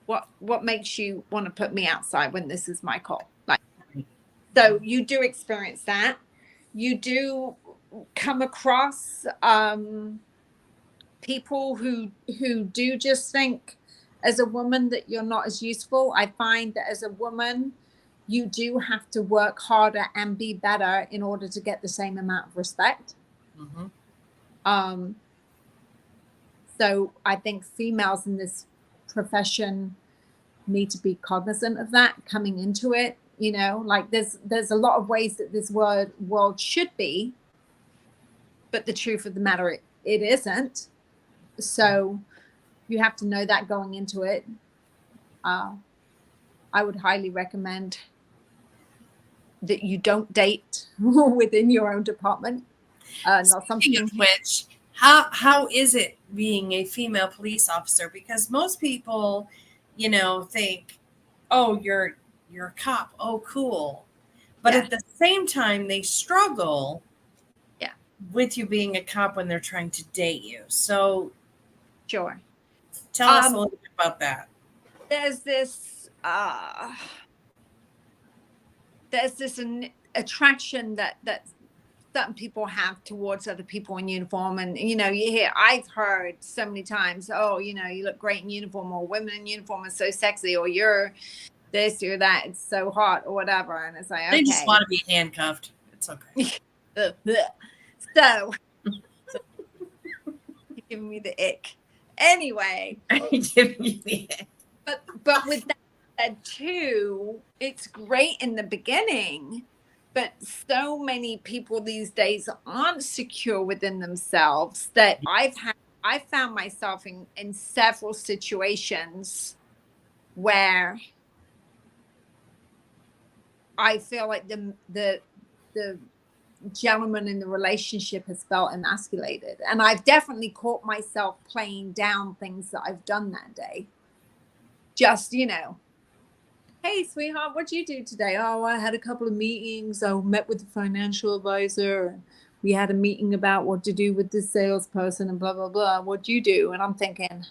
What makes you want to put me outside when this is my call? So you do experience that. You do come across people who do just think as a woman that you're not as useful. I find that as a woman, you do have to work harder and be better in order to get the same amount of respect. Mm-hmm. So I think females in this profession need to be cognizant of that coming into it. There's a lot of ways that this world should be, but the truth of the matter, it isn't. So you have to know that going into it. I would highly recommend that you don't date within your own department. Speaking of which, how is it being a female police officer? Because most people, think, oh, you're a cop. Oh, cool. But at the same time, they struggle with you being a cop when they're trying to date you. So sure. Tell us a little bit about that. There's this attraction that certain people have towards other people in uniform. And, I've heard so many times, oh, you look great in uniform, or women in uniform are so sexy, or you're this, you're that, it's so hot, or whatever. And it's like, okay. They just want to be handcuffed. It's okay. So you're giving me the ick. Anyway. Giving me the ick. But with that said too, it's great in the beginning, but so many people these days aren't secure within themselves that I found myself in several situations where I feel like the gentleman in the relationship has felt emasculated. And I've definitely caught myself playing down things that I've done that day. Just, hey, sweetheart, what'd you do today? Oh, I had a couple of meetings. I met with the financial advisor. And we had a meeting about what to do with this salesperson and blah, blah, blah. What'd you do? And I'm thinking,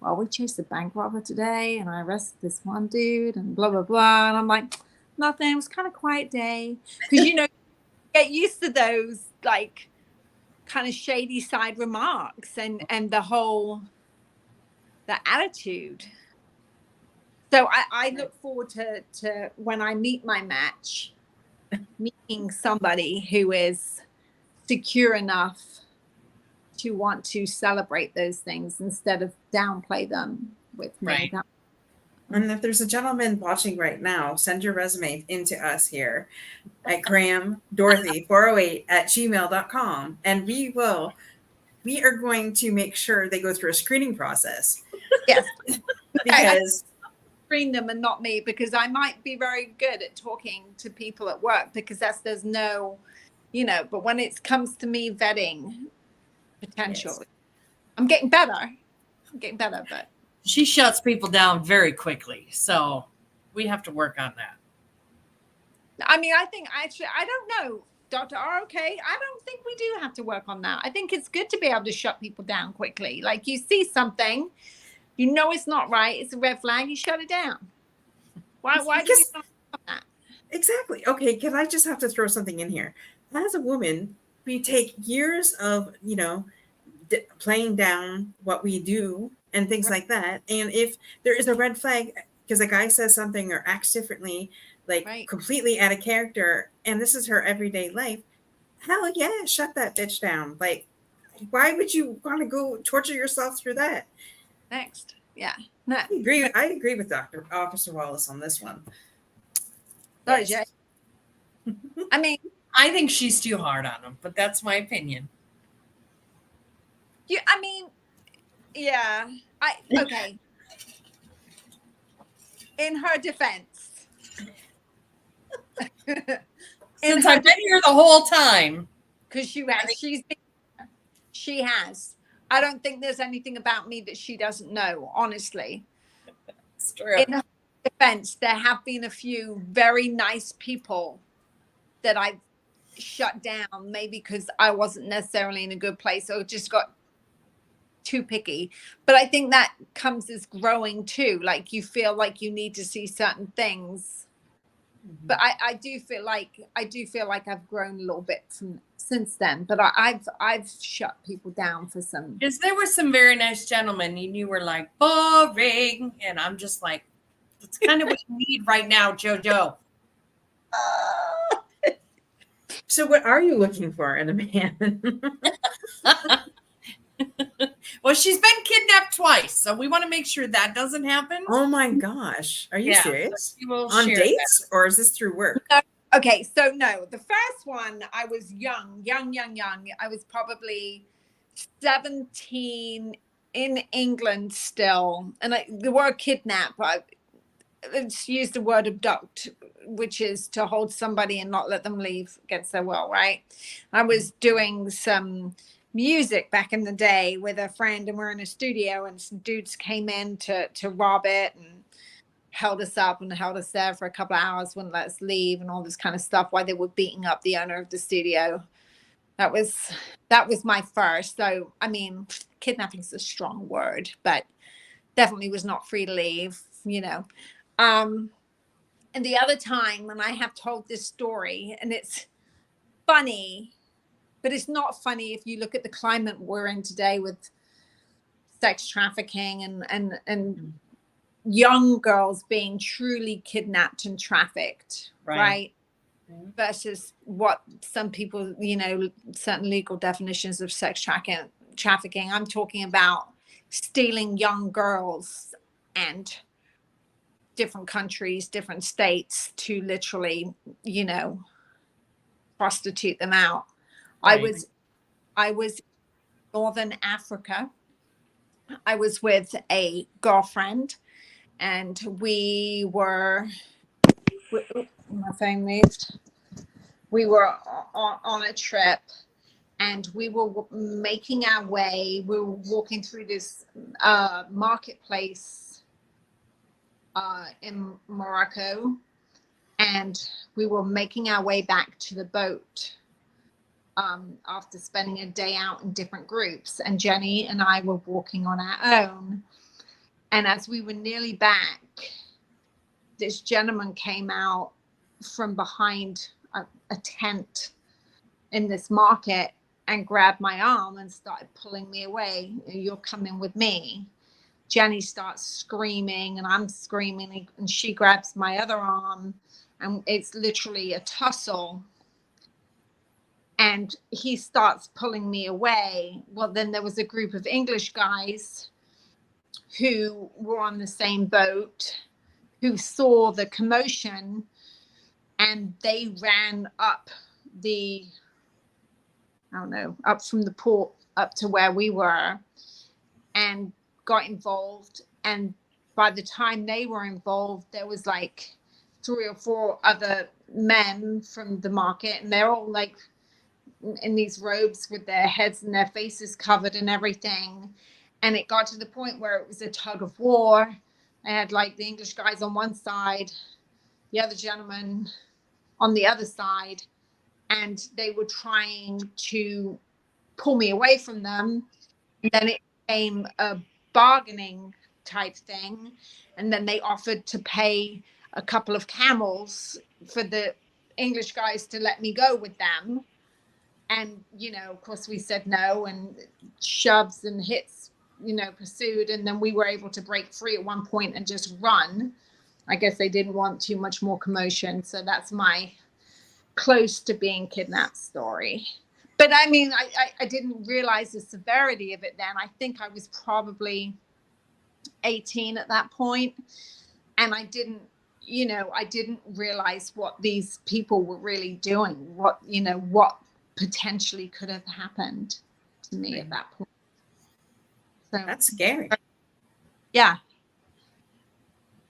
well, we chased a bank robber today and I arrested this one dude and blah, blah, blah. And I'm like, nothing. It was kind of a quiet day. Because, get used to those like kind of shady side remarks and the attitude. So I look forward to when I meet my match, meeting somebody who is secure enough to want to celebrate those things instead of downplay them with me. Right. And if there's a gentleman watching right now, send your resume into us here at GrahamDorothy408@gmail.com. And we are going to make sure they go through a screening process. Yes. Because screen them and not me, because I might be very good at talking to people at work because there's no you know, but when it comes to me vetting potential, Yes. I'm getting better. I'm getting better, but She shuts people down very quickly. So we have to work on that. I mean, I think actually, I don't know, Dr. R. Okay, I don't think we do have to work on that. I think it's good to be able to shut people down quickly. Like you see something, you know it's not right, it's a red flag, you shut it down. Why do we Because not do that? exactly. Okay, can I just have to throw something in here? As a woman, we take years of, playing down what we do and things Right, like that. And if there is a red flag because a guy says something or acts differently, like right. completely out of character, and this is her everyday life, hell yeah, shut that bitch down. Like, why would you want to go torture yourself through that? Next. Yeah. No. I agree with Dr. Officer Wallace on this one. Sorry, Jay. Yes. I mean, I think she's too hard on him, but that's my opinion. I mean, yeah. Okay. In her defense. Since I've been here the whole time. Because she has. I don't think there's anything about me that she doesn't know, honestly. It's true. In her defense, there have been a few very nice people that I've shut down, maybe because I wasn't necessarily in a good place or just got too picky. But I think that comes as growing too. Like you feel like you need to see certain things. But I do feel like I've grown a little bit since then. But I've shut people down for some. Because there were some very nice gentlemen, and you were like boring, and I'm just like, that's kind of what you need right now, JoJo. So, what are you looking for in a man? Well, she's been kidnapped twice, so we want to make sure that doesn't happen. Oh my gosh. Are you Yeah, serious? so we will On share dates or is this through work? Okay, so no, the first one, I was young. I was probably 17 in England still. And the word kidnap, it's used the word abduct, which is to hold somebody and not let them leave against their will, right? I was doing some music back in the day with a friend, and we're in a studio, and some dudes came in to rob it and held us up and held us there for a couple of hours, wouldn't let us leave and all this kind of stuff while they were beating up the owner of the studio. That was my first. So I mean, kidnapping is a strong word, but definitely was not free to leave, you know. And the other time, and I have told this story, and it's funny, but it's not funny if you look at the climate we're in today with sex trafficking and young girls being truly kidnapped and trafficked, right? Versus what some people, you know, certain legal definitions of sex trafficking. I'm talking about stealing young girls and different countries, different states to literally, you know, prostitute them out. Right. I was in Northern Africa. I was with a girlfriend, and my phone moved. We were on a trip, and we were making our way. We were walking through this marketplace in Morocco, and we were making our way back to the boat after spending a day out in different groups. And Jenny and I were walking on our own. And as we were nearly back, this gentleman came out from behind a tent in this market and grabbed my arm and started pulling me away. You're coming with me. Jenny starts screaming and I'm screaming, and she grabs my other arm, and it's literally a tussle. And he starts pulling me away. Well, then there was a group of English guys who were on the same boat, who saw the commotion, and they ran up up from the port up to where we were and got involved. And by the time they were involved, there was like 3 or 4 other men from the market, and they're all like in these robes with their heads and their faces covered and everything. And it got to the point where it was a tug of war. I had like the English guys on one side, the other gentleman on the other side, and they were trying to pull me away from them. And then it became a bargaining type thing. And then they offered to pay a couple of camels for the English guys to let me go with them. And, you know, of course we said no, and shoves and hits, you know, pursued. And then we were able to break free at one point and just run. I guess they didn't want too much more commotion. So that's my close to being kidnapped story. But I mean, I didn't realize the severity of it then. I think I was probably 18 at that point. And I didn't, you know, I didn't realize what these people were really doing, what, you know, what potentially could have happened to me at that point. So That's scary. yeah.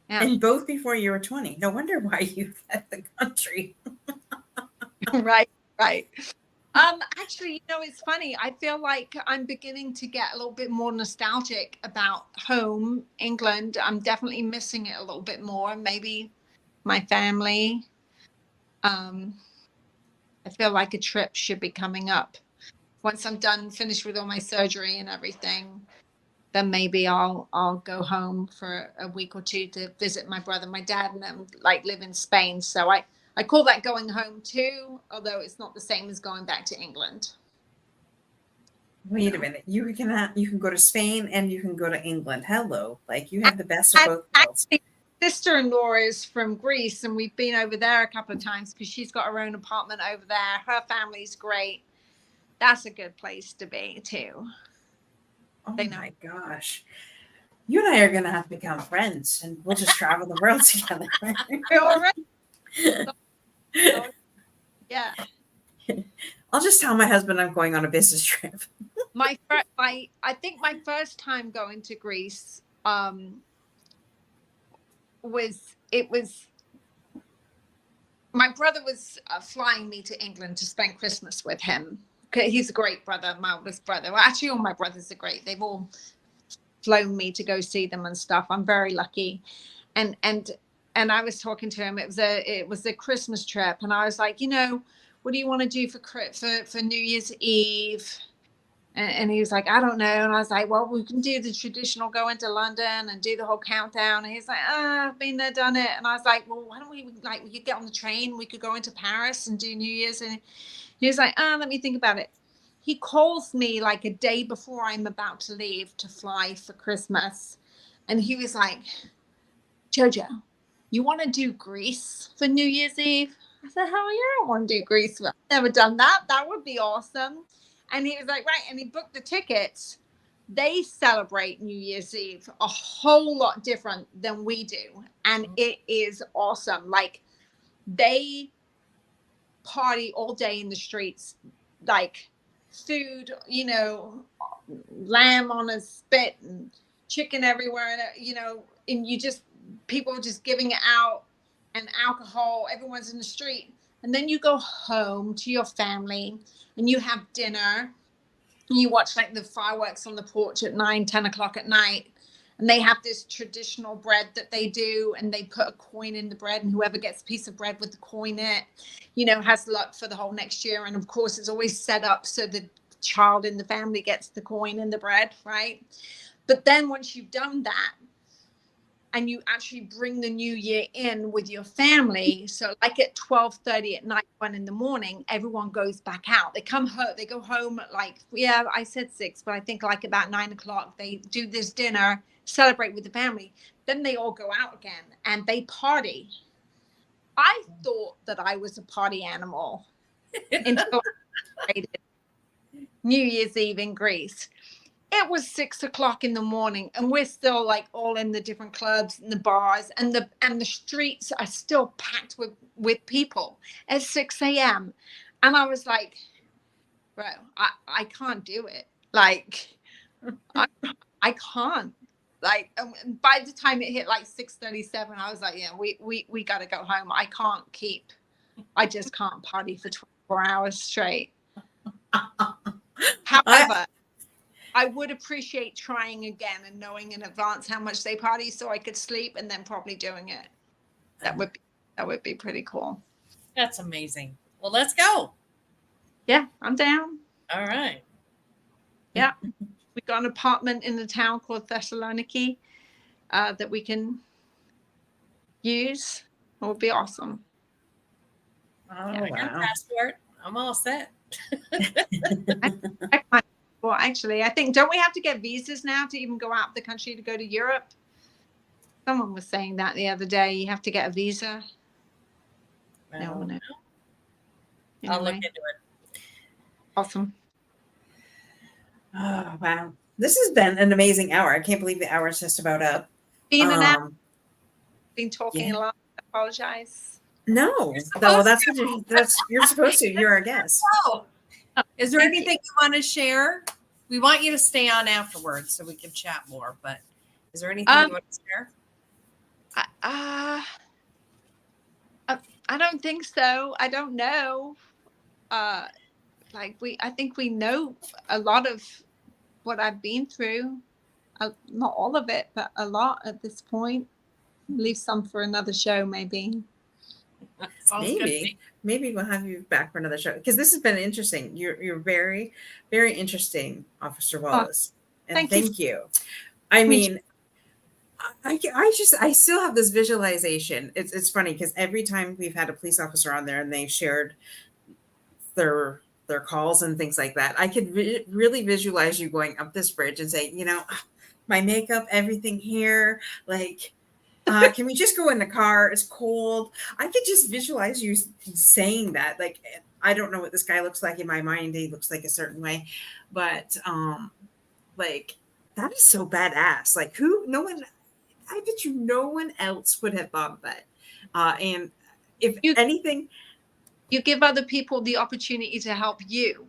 And both before you were 20. No wonder why you left the country. Right. Actually, you know, it's funny. I feel like I'm beginning to get a little bit more nostalgic about home, England. I'm definitely missing it a little bit more. Maybe my family. I feel like a trip should be coming up. Once I'm finished with all my surgery and everything, then maybe I'll go home for a week or two to visit my brother, my dad, and them like live in Spain. So I call that going home too, although it's not the same as going back to England. Wait a minute. You can go to Spain and you can go to England. Hello. Like you have the best of both worlds. Sister-in-law is from Greece, and we've been over there a couple of times because she's got her own apartment over there. Her family's great. That's a good place to be too. Oh my gosh. You and I are gonna have to become friends and we'll just travel the world together. Yeah. I'll just tell my husband I'm going on a business trip. I think my first time going to Greece was my brother was flying me to England to spend Christmas with him. He's a great brother, my oldest brother. Well, actually, all my brothers are great. They've all flown me to go see them and stuff. I'm very lucky. And I was talking to him. It was a Christmas trip, and I was like, you know, what do you want to do for New Year's Eve? And he was like, I don't know. And I was like, well, we can do the traditional go into London and do the whole countdown. And he's like, I've been there, done it. And I was like, well, why don't we could get on the train. We could go into Paris and do New Year's. And he was like, let me think about it. He calls me like a day before I'm about to leave to fly for Christmas. And he was like, Jojo, you want to do Greece for New Year's Eve? I said, hell yeah, I want to do Greece. I've never done that. That would be awesome. And he was like, right. And he booked the tickets. They celebrate New Year's Eve a whole lot different than we do. And it is awesome. Like they party all day in the streets, like food, you know, lamb on a spit and chicken everywhere. And, you know, and people just giving it out and alcohol. Everyone's in the street. And then you go home to your family and you have dinner and you watch like the fireworks on the porch at 9-10 o'clock at night. And they have this traditional bread that they do, and they put a coin in the bread, and whoever gets a piece of bread with the coin in it, you know, has luck for the whole next year. And of course, it's always set up so the child in the family gets the coin in the bread, right? But then once you've done that, and you actually bring the new year in with your family. So like at 12:30 at night, 1 a.m, everyone goes back out. They come home, they go home at like, yeah, I said 6, but I think like about 9 o'clock, they do this dinner, celebrate with the family. Then they all go out again and they party. I thought that I was a party animal until I celebrated New Year's Eve in Greece. It was 6 o'clock in the morning and we're still like all in the different clubs and the bars, and the streets are still packed with people at 6 a.m. And I was like, bro, I can't do it. Like, I can't. Like, by the time it hit like 6:37, I was like, yeah, we got to go home. I just can't party for 24 hours straight. However, I would appreciate trying again and knowing in advance how much they party so I could sleep and then probably doing it. That would be pretty cool. That's amazing. Well, let's go. Yeah, I'm down. All right. Yeah. We got an apartment in the town called Thessaloniki that we can use. It would be awesome. Oh, Yeah, I got a wow. passport. I'm all set. Well, actually, I think, don't we have to get visas now to even go out of the country to go to Europe? Someone was saying that the other day. You have to get a visa. I No, don't no. know. I'll look Anyway, into it. awesome. Oh, wow. This has been an amazing hour. I can't believe the hour is just about up. Being an hour, been talking yeah. a lot. I apologize. No, well, that's what you're supposed to. You're our guest. Oh, is there anything you want to share? We want you to stay on afterwards so we can chat more. But is there anything you want to share? I don't think so. I don't know. I think we know a lot of what I've been through. Not all of it, but a lot at this point. Leave some for another show, maybe. Sounds good to me. Maybe we'll have you back for another show because this has been interesting. You're very, very interesting, Officer Wallace, and thank you. I mean, I still have this visualization. It's funny because every time we've had a police officer on there and they've shared their calls and things like that, I could really visualize you going up this bridge and say, my makeup, everything here, like. Can we just go in the car? It's cold. I could just visualize you saying that. Like, I don't know what this guy looks like in my mind. He looks like a certain way, but like that is so badass. Like, I bet you no one else would have thought of that. And if anything, you give other people the opportunity to help you.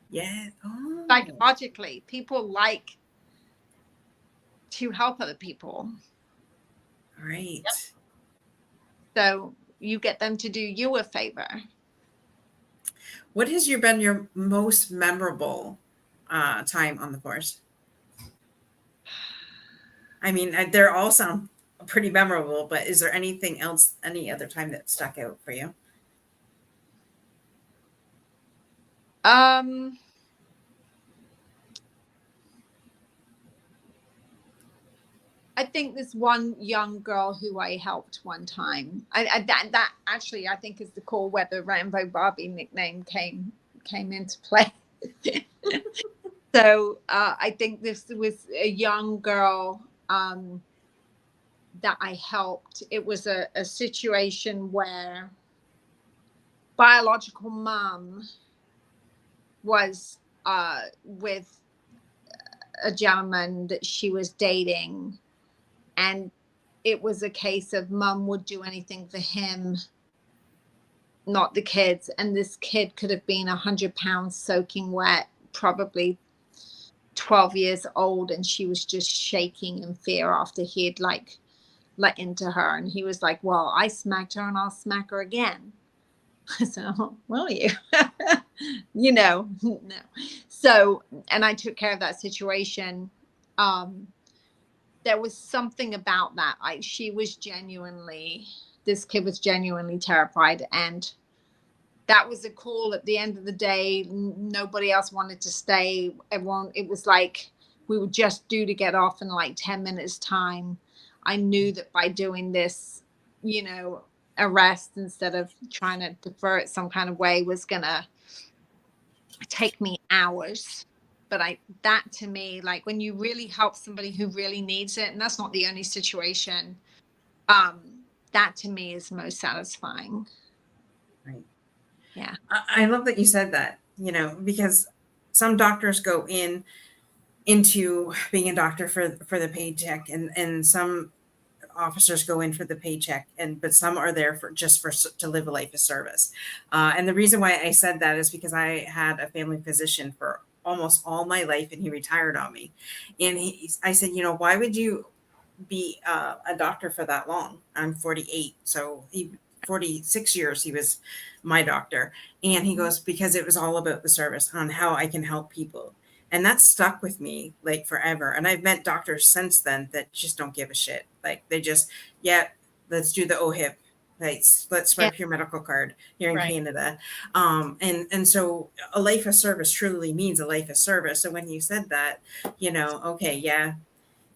Yeah. Oh. Psychologically, people like to help other people. Right. Yep. So you get them to do you a favor. What has been your most memorable time on the force? I mean, they all sound pretty memorable, but is there anything else, any other time that stuck out for you? I think this one young girl who I helped one time. That actually I think is the call where the Rainbow Barbie nickname came into play. So I think this was a young girl that I helped. It was a situation where biological mom was with a gentleman that she was dating. And it was a case of mom would do anything for him, not the kids. And this kid could have been 100 pounds soaking wet, probably 12 years old. And she was just shaking in fear after he had let into her. And he was like, well, I smacked her and I'll smack her again. So, will you? No. So, and I took care of that situation. There was something about that. This kid was genuinely terrified. And that was a call at the end of the day. Nobody else wanted to stay. It was like we were just due to get off in like 10 minutes time. I knew that by doing this, arrest instead of trying to defer it some kind of way was going to take me hours. But that to me, like when you really help somebody who really needs it, and that's not the only situation, that to me is most satisfying. Right. Yeah. I love that you said that, because some doctors go into being a doctor for the paycheck, and some officers go in for the paycheck, but some are there to live a life of service. And the reason why I said that is because I had a family physician for almost all my life, and he retired on me. And I said, why would you be a doctor for that long? I'm 48. So 46 years he was my doctor. And he goes, because it was all about the service, on how I can help people. And that stuck with me like forever. And I've met doctors since then that just don't give a shit. Like they just, yeah, let's do the OHIP. Let's swipe your medical card here in Canada. And so a life of service truly means a life of service. So when you said that, you know, okay, yeah,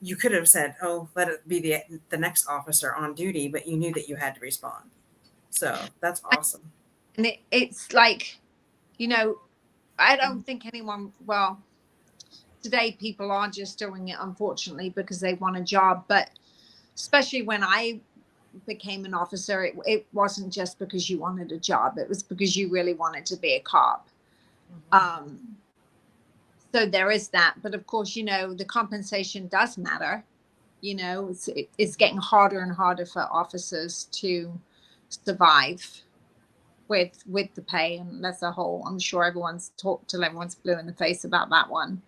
you could have said, oh, let it be the next officer on duty, but you knew that you had to respond. So that's awesome. And it's like, you know, I don't think anyone, well, today people are just doing it, unfortunately, because they want a job. But especially when I became an officer, it wasn't just because you wanted a job. It was because you really wanted to be a cop. So there is that. But of course, you know, the compensation does matter. You know, it's getting harder and harder for officers to survive with the pay, and that's a whole, I'm sure everyone's talked till everyone's blue in the face about that one.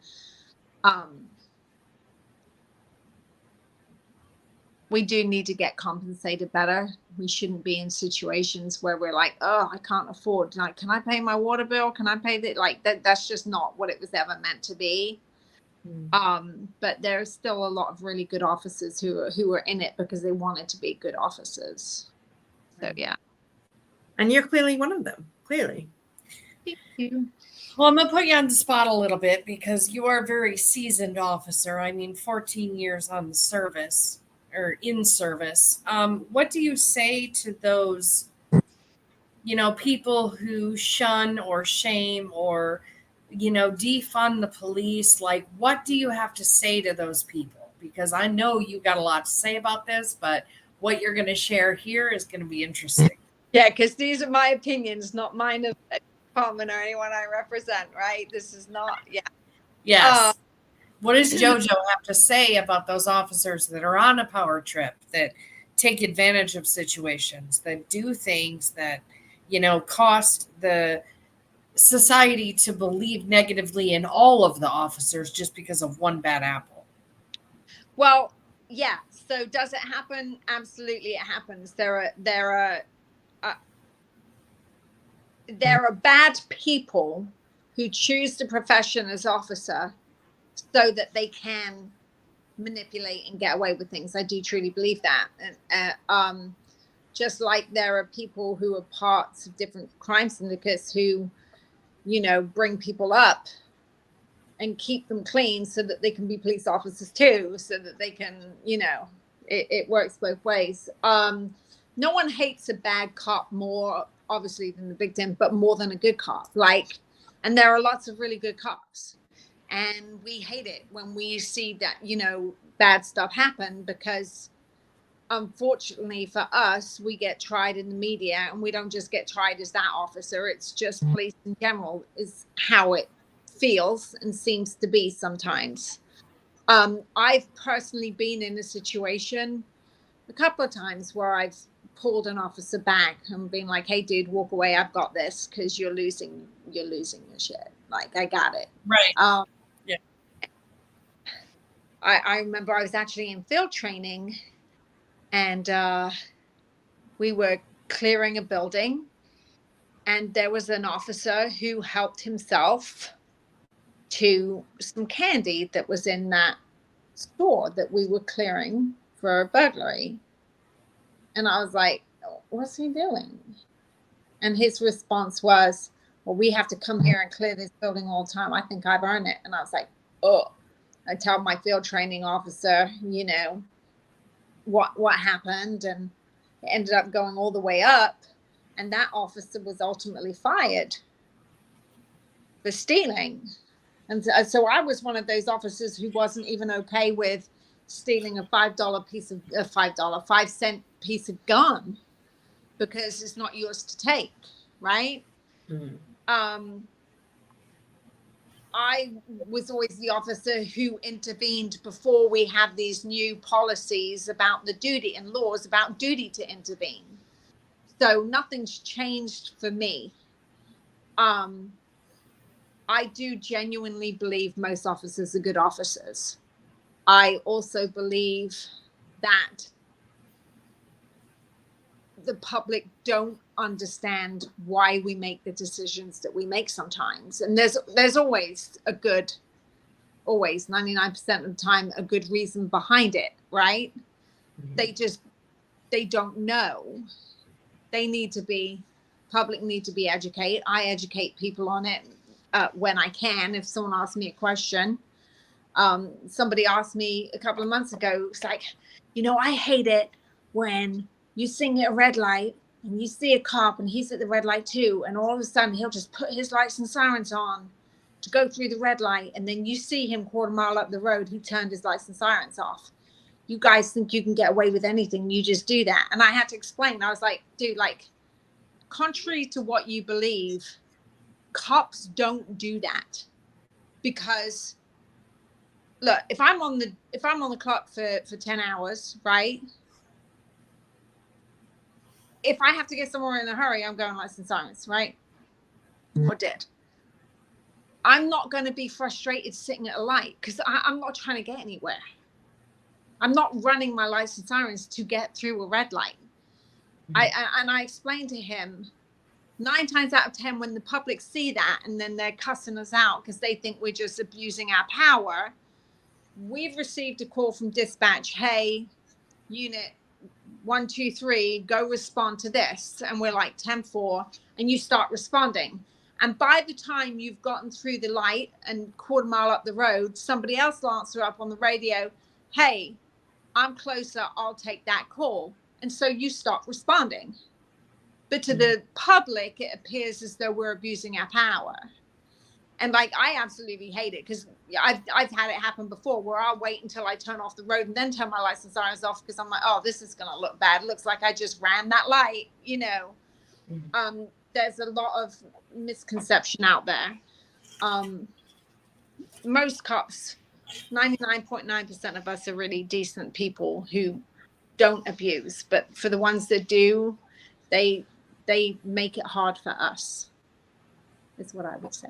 We do need to get compensated better. We shouldn't be in situations where we're like, oh, I can't afford, like, can I pay my water bill? Can I pay that? Like that's just not what it was ever meant to be. But there's still a lot of really good officers who are in it because they wanted to be good officers. So yeah. And you're clearly one of them. Clearly. Thank you. Well, I'm going to put you on the spot a little bit because you are a very seasoned officer. I mean, 14 years on the service or in service. What do you say to those, you know, people who shun or shame or, you know, defund the police? Like, what do you have to say to those people? Because I know you got a lot to say about this, but what you're going to share here is going to be interesting. Yeah, because these are my opinions, not mine of department or anyone I represent, right? This is not, yeah. Yes. What does JoJo have to say about those officers that are on a power trip, that take advantage of situations, that do things that, you know, cost the society to believe negatively in all of the officers just because of one bad apple? Well, yeah. So does it happen? Absolutely, it happens. There are bad people who choose the profession as officer so that they can manipulate and get away with things. I do truly believe that. And just like there are people who are parts of different crime syndicates who, you know, bring people up and keep them clean so that they can be police officers too, so that they can, you know, it works both ways. No one hates a bad cop more, obviously, than the victim, but more than a good cop. Like, and there are lots of really good cops. And we hate it when we see that, you know, bad stuff happen, because unfortunately for us, we get tried in the media, and we don't just get tried as that officer. It's just police in general is how it feels and seems to be sometimes. I've personally been in a situation a couple of times where I've pulled an officer back and been like, hey dude, walk away, I've got this, because you're losing your shit. Like, I got it. Right. Yeah. I remember I was actually in field training, and we were clearing a building, and there was an officer who helped himself to some candy that was in that store that we were clearing for a burglary. And I was like, what's he doing? And his response was, well, we have to come here and clear this building all the time. I think I've earned it. And I was like, oh. I tell my field training officer, you know, what happened, and it ended up going all the way up, and that officer was ultimately fired for stealing. And so I was one of those officers who wasn't even okay with stealing a $5 piece of gum, because it's not yours to take, right? I was always the officer who intervened before we have these new policies about the duty and laws about duty to intervene. So nothing's changed for me. I do genuinely believe most officers are good officers. I also believe that the public don't understand why we make the decisions that we make sometimes. And there's always 99% of the time, a good reason behind it, right? Mhm. They don't know. Public need to be educated. I educate people on it when I can. If someone asks me a question, somebody asked me a couple of months ago, it's like, I hate it when you sing at a red light and you see a cop and he's at the red light too, and all of a sudden he'll just put his lights and sirens on to go through the red light, and then you see him quarter mile up the road, he turned his lights and sirens off. You guys think you can get away with anything, you just do that. And I had to explain. I was like, dude, like, contrary to what you believe, cops don't do that. Because look, if I'm on the clock for 10 hours, right? If I have to get somewhere in a hurry, I'm going lights and sirens, right? Or dead. I'm not going to be frustrated sitting at a light because I'm not trying to get anywhere. I'm not running my lights and sirens to get through a red light. I explained to him 9 times out of 10, when the public see that and then they're cussing us out because they think we're just abusing our power, we've received a call from dispatch, hey, unit 123, go respond to this. And we're like 10-4, and you start responding. And by the time you've gotten through the light and quarter mile up the road, somebody else will answer up on the radio, hey, I'm closer, I'll take that call. And so you stop responding. But to the public, it appears as though we're abusing our power. And like, I absolutely hate it because I've had it happen before where I'll wait until I turn off the road and then turn my lights and sirens off because I'm like, oh, this is going to look bad. It looks like I just ran that light, There's a lot of misconception out there. Most cops, 99.9% of us are really decent people who don't abuse. But for the ones that do, they make it hard for us, is what I would say.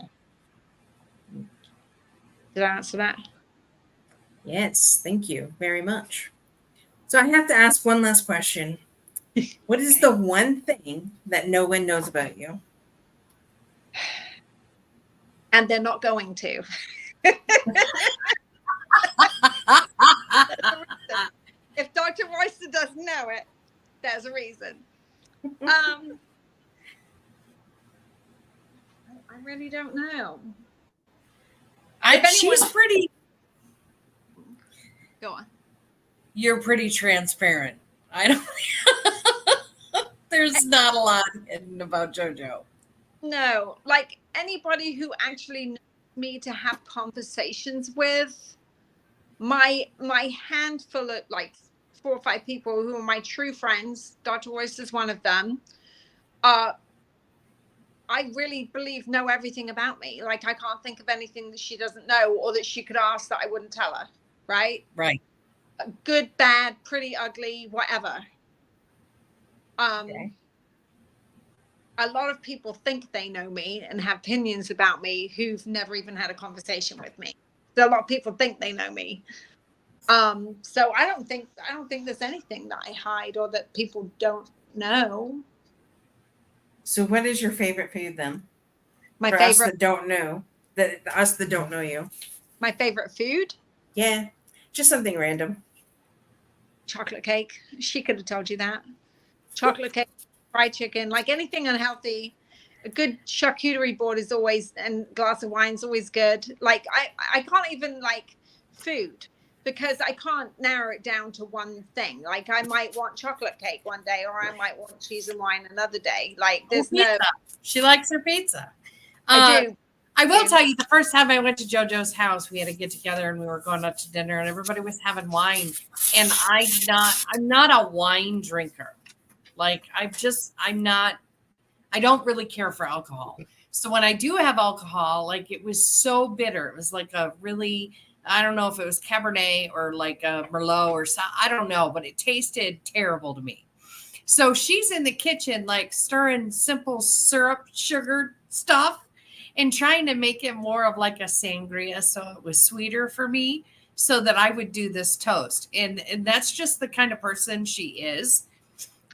Did I answer that? Yes, thank you very much. So I have to ask one last question. What is the one thing that no one knows about you? And they're not going to. If Dr. Royster doesn't know it, there's a reason. I really don't know. She's pretty. Go on. You're pretty transparent. I don't. There's not a lot hidden about JoJo. No, like anybody who actually knows me to have conversations with, my handful of like 4 or 5 people who are my true friends, Dr. Royster's one of them, I really believe know everything about me. Like I can't think of anything that she doesn't know or that she could ask that I wouldn't tell her. Right? Right. Good, bad, pretty, ugly, whatever. Okay. A lot of people think they know me and have opinions about me who've never even had a conversation with me. So a lot of people think they know me. So I don't think there's anything that I hide or that people don't know. So what is your favorite food then? My For favorite us that don't know, us that don't know you. My favorite food? Yeah, just something random. Chocolate cake. She could have told you that. Chocolate cake, fried chicken, like anything unhealthy. A good charcuterie board is always, and glass of wine is always good. Like I can't even like food because I can't narrow it down to one thing. Like I might want chocolate cake one day, or I might want cheese and wine another day. Like there's no. She likes her pizza. I do. I will tell you, the first time I went to JoJo's house, we had to get together and we were going out to dinner, and everybody was having wine, and I'm not a wine drinker. Like I don't really care for alcohol. So when I do have alcohol, like it was so bitter. It was like a really, I don't know if it was Cabernet or like a Merlot or something. I don't know, but it tasted terrible to me. So she's in the kitchen, like stirring simple syrup, sugar stuff and trying to make it more of like a sangria. So it was sweeter for me so that I would do this toast. And that's just the kind of person she is.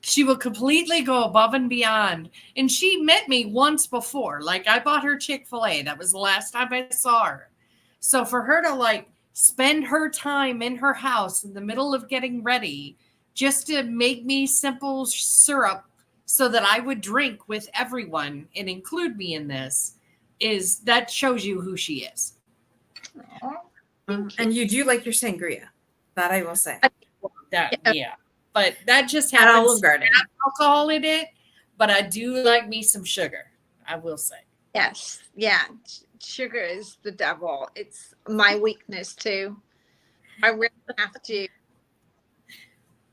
She will completely go above and beyond. And she met me once before. Like, I bought her Chick-fil-A. That was the last time I saw her. So for her to like spend her time in her house in the middle of getting ready just to make me simple syrup so that I would drink with everyone and include me in this, is that shows you who she is. And you do like your sangria, that I will say. That yeah. But that just At happens Olive to Garden. have alcohol in it. But I do like me some sugar, I will say. Yes. Yeah. Sugar is the devil. It's my weakness too. I really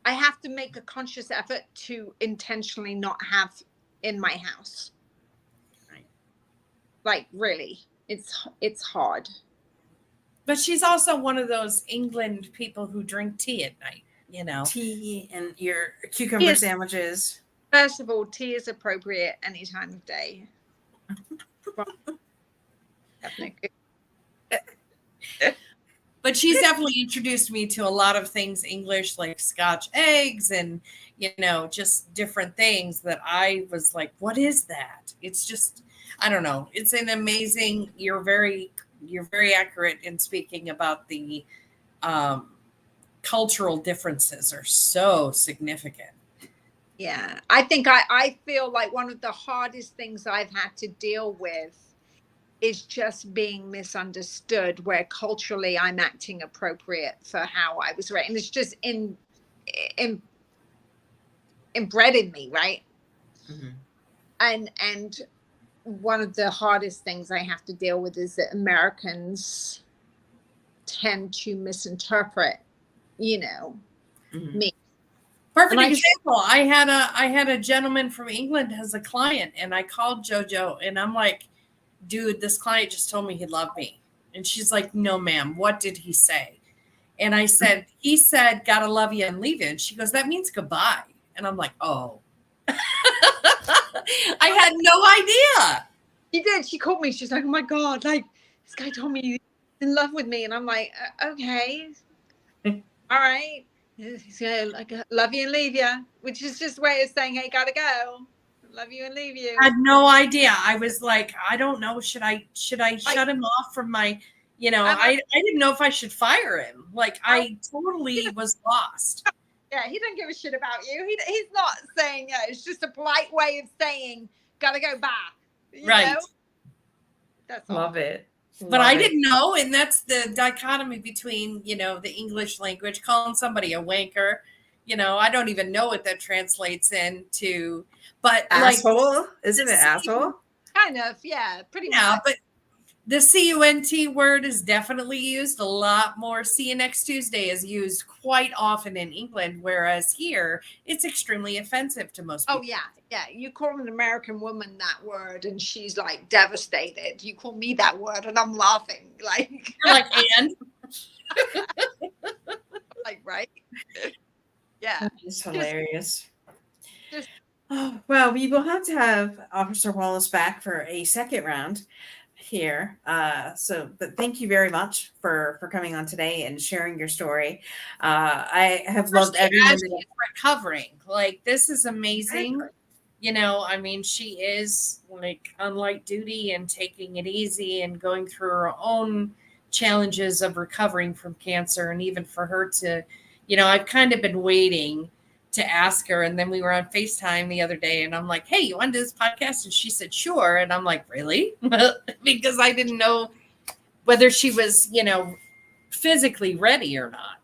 have to make a conscious effort to intentionally not have in my house. Right. Like, really, it's hard. But she's also one of those England people who drink tea at night, you know. Tea and your cucumber sandwiches. First of all, tea is appropriate any time of day. But she's definitely introduced me to a lot of things English, like Scotch eggs and, you know, just different things that I was like, what is that? It's just, I don't know. It's an amazing, you're very accurate in speaking about the cultural differences are so significant. Yeah, I think I feel like one of the hardest things I've had to deal with is just being misunderstood, where culturally I'm acting appropriate for how I was raised. And it's just inbred in me, right? Mm-hmm. And one of the hardest things I have to deal with is that Americans tend to misinterpret, you know, Mm-hmm. me. Perfect example. I had a gentleman from England as a client, and I called JoJo, and I'm like, dude, this client just told me he loved me. And she's like, no, ma'am, what did he say? And I said, he said, gotta love you and leave you. And she goes, that means goodbye. And I'm like, oh. I had no idea. She did. She called me. She's like, oh my God, like, this guy told me he's in love with me. And I'm like, okay. All right. He's gonna like love you and leave you, which is just a way of saying, hey, gotta go. Love you and leave you. I had no idea. I was like, I don't know. Should I shut him off from my, you know, I didn't know if I should fire him. Like, I totally was lost. Yeah, he doesn't give a shit about you. He's not saying, yeah, it's just a polite way of saying, gotta go back. You know? That's all. Love it. But I didn't know. And that's the dichotomy between, you know, the English language, calling somebody a wanker. You know, I don't even know what that translates into. But asshole, like, isn't it asshole? Kind of, yeah, pretty much. Yeah, but the CUNT word is definitely used a lot more. See you next Tuesday is used quite often in England, whereas here it's extremely offensive to most people. Oh, yeah. Yeah. You call an American woman that word and she's like devastated. You call me that word and I'm laughing. Like, you're like, and? like, right? Yeah. It's hilarious. Oh, well, we will have to have Officer Wallace back for a second round here. But thank you very much for coming on today and sharing your story. I have loved everyone recovering. Like, this is amazing. You know, I mean, she is like on light duty and taking it easy and going through her own challenges of recovering from cancer. And even for her to, you know, I've kind of been waiting to ask her. And then we were on FaceTime the other day and I'm like, hey, you want to do this podcast? And she said, sure. And I'm like, really? Because I didn't know whether she was, you know, physically ready or not.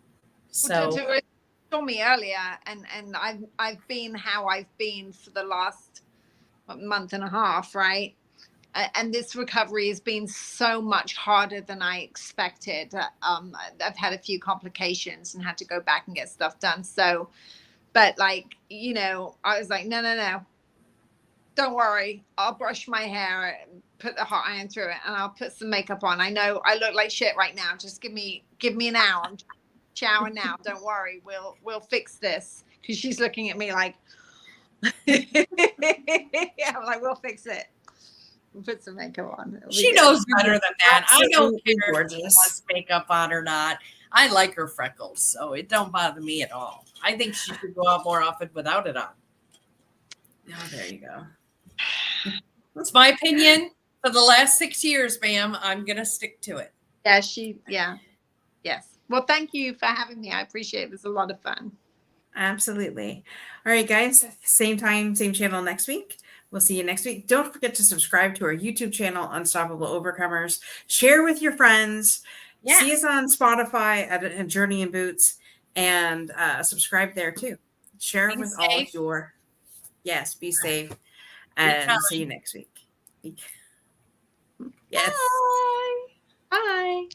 So you told me earlier, and I've been how I've been for the last month and a half, right? And this recovery has been so much harder than I expected. I've had a few complications and had to go back and get stuff done. So, but like, you know, I was like, no, don't worry. I'll brush my hair, put the hot iron through it, and I'll put some makeup on. I know I look like shit right now. Just give me an hour. I'm showering now. Don't worry. We'll fix this. Because she's looking at me like, I'm like, we'll fix it. We'll put some makeup on. She knows better than that. I don't care if she has makeup on or not. I like her freckles, so it don't bother me at all. I think she should go out more often without it on. Oh, there you go. It's my opinion. For the last 6 years, ma'am, I'm going to stick to it. Yeah. Yes. Well, thank you for having me. I appreciate it. It was a lot of fun. Absolutely. All right, guys. Same time, same channel next week. We'll see you next week. Don't forget to subscribe to our YouTube channel, Unstoppable Overcomers. Share with your friends. Yes. See us on Spotify at Journey in Boots, and subscribe there too. Share Be with all safe. of your. Yes, be safe. Be And see kind. you next week. Yes. Bye. Bye.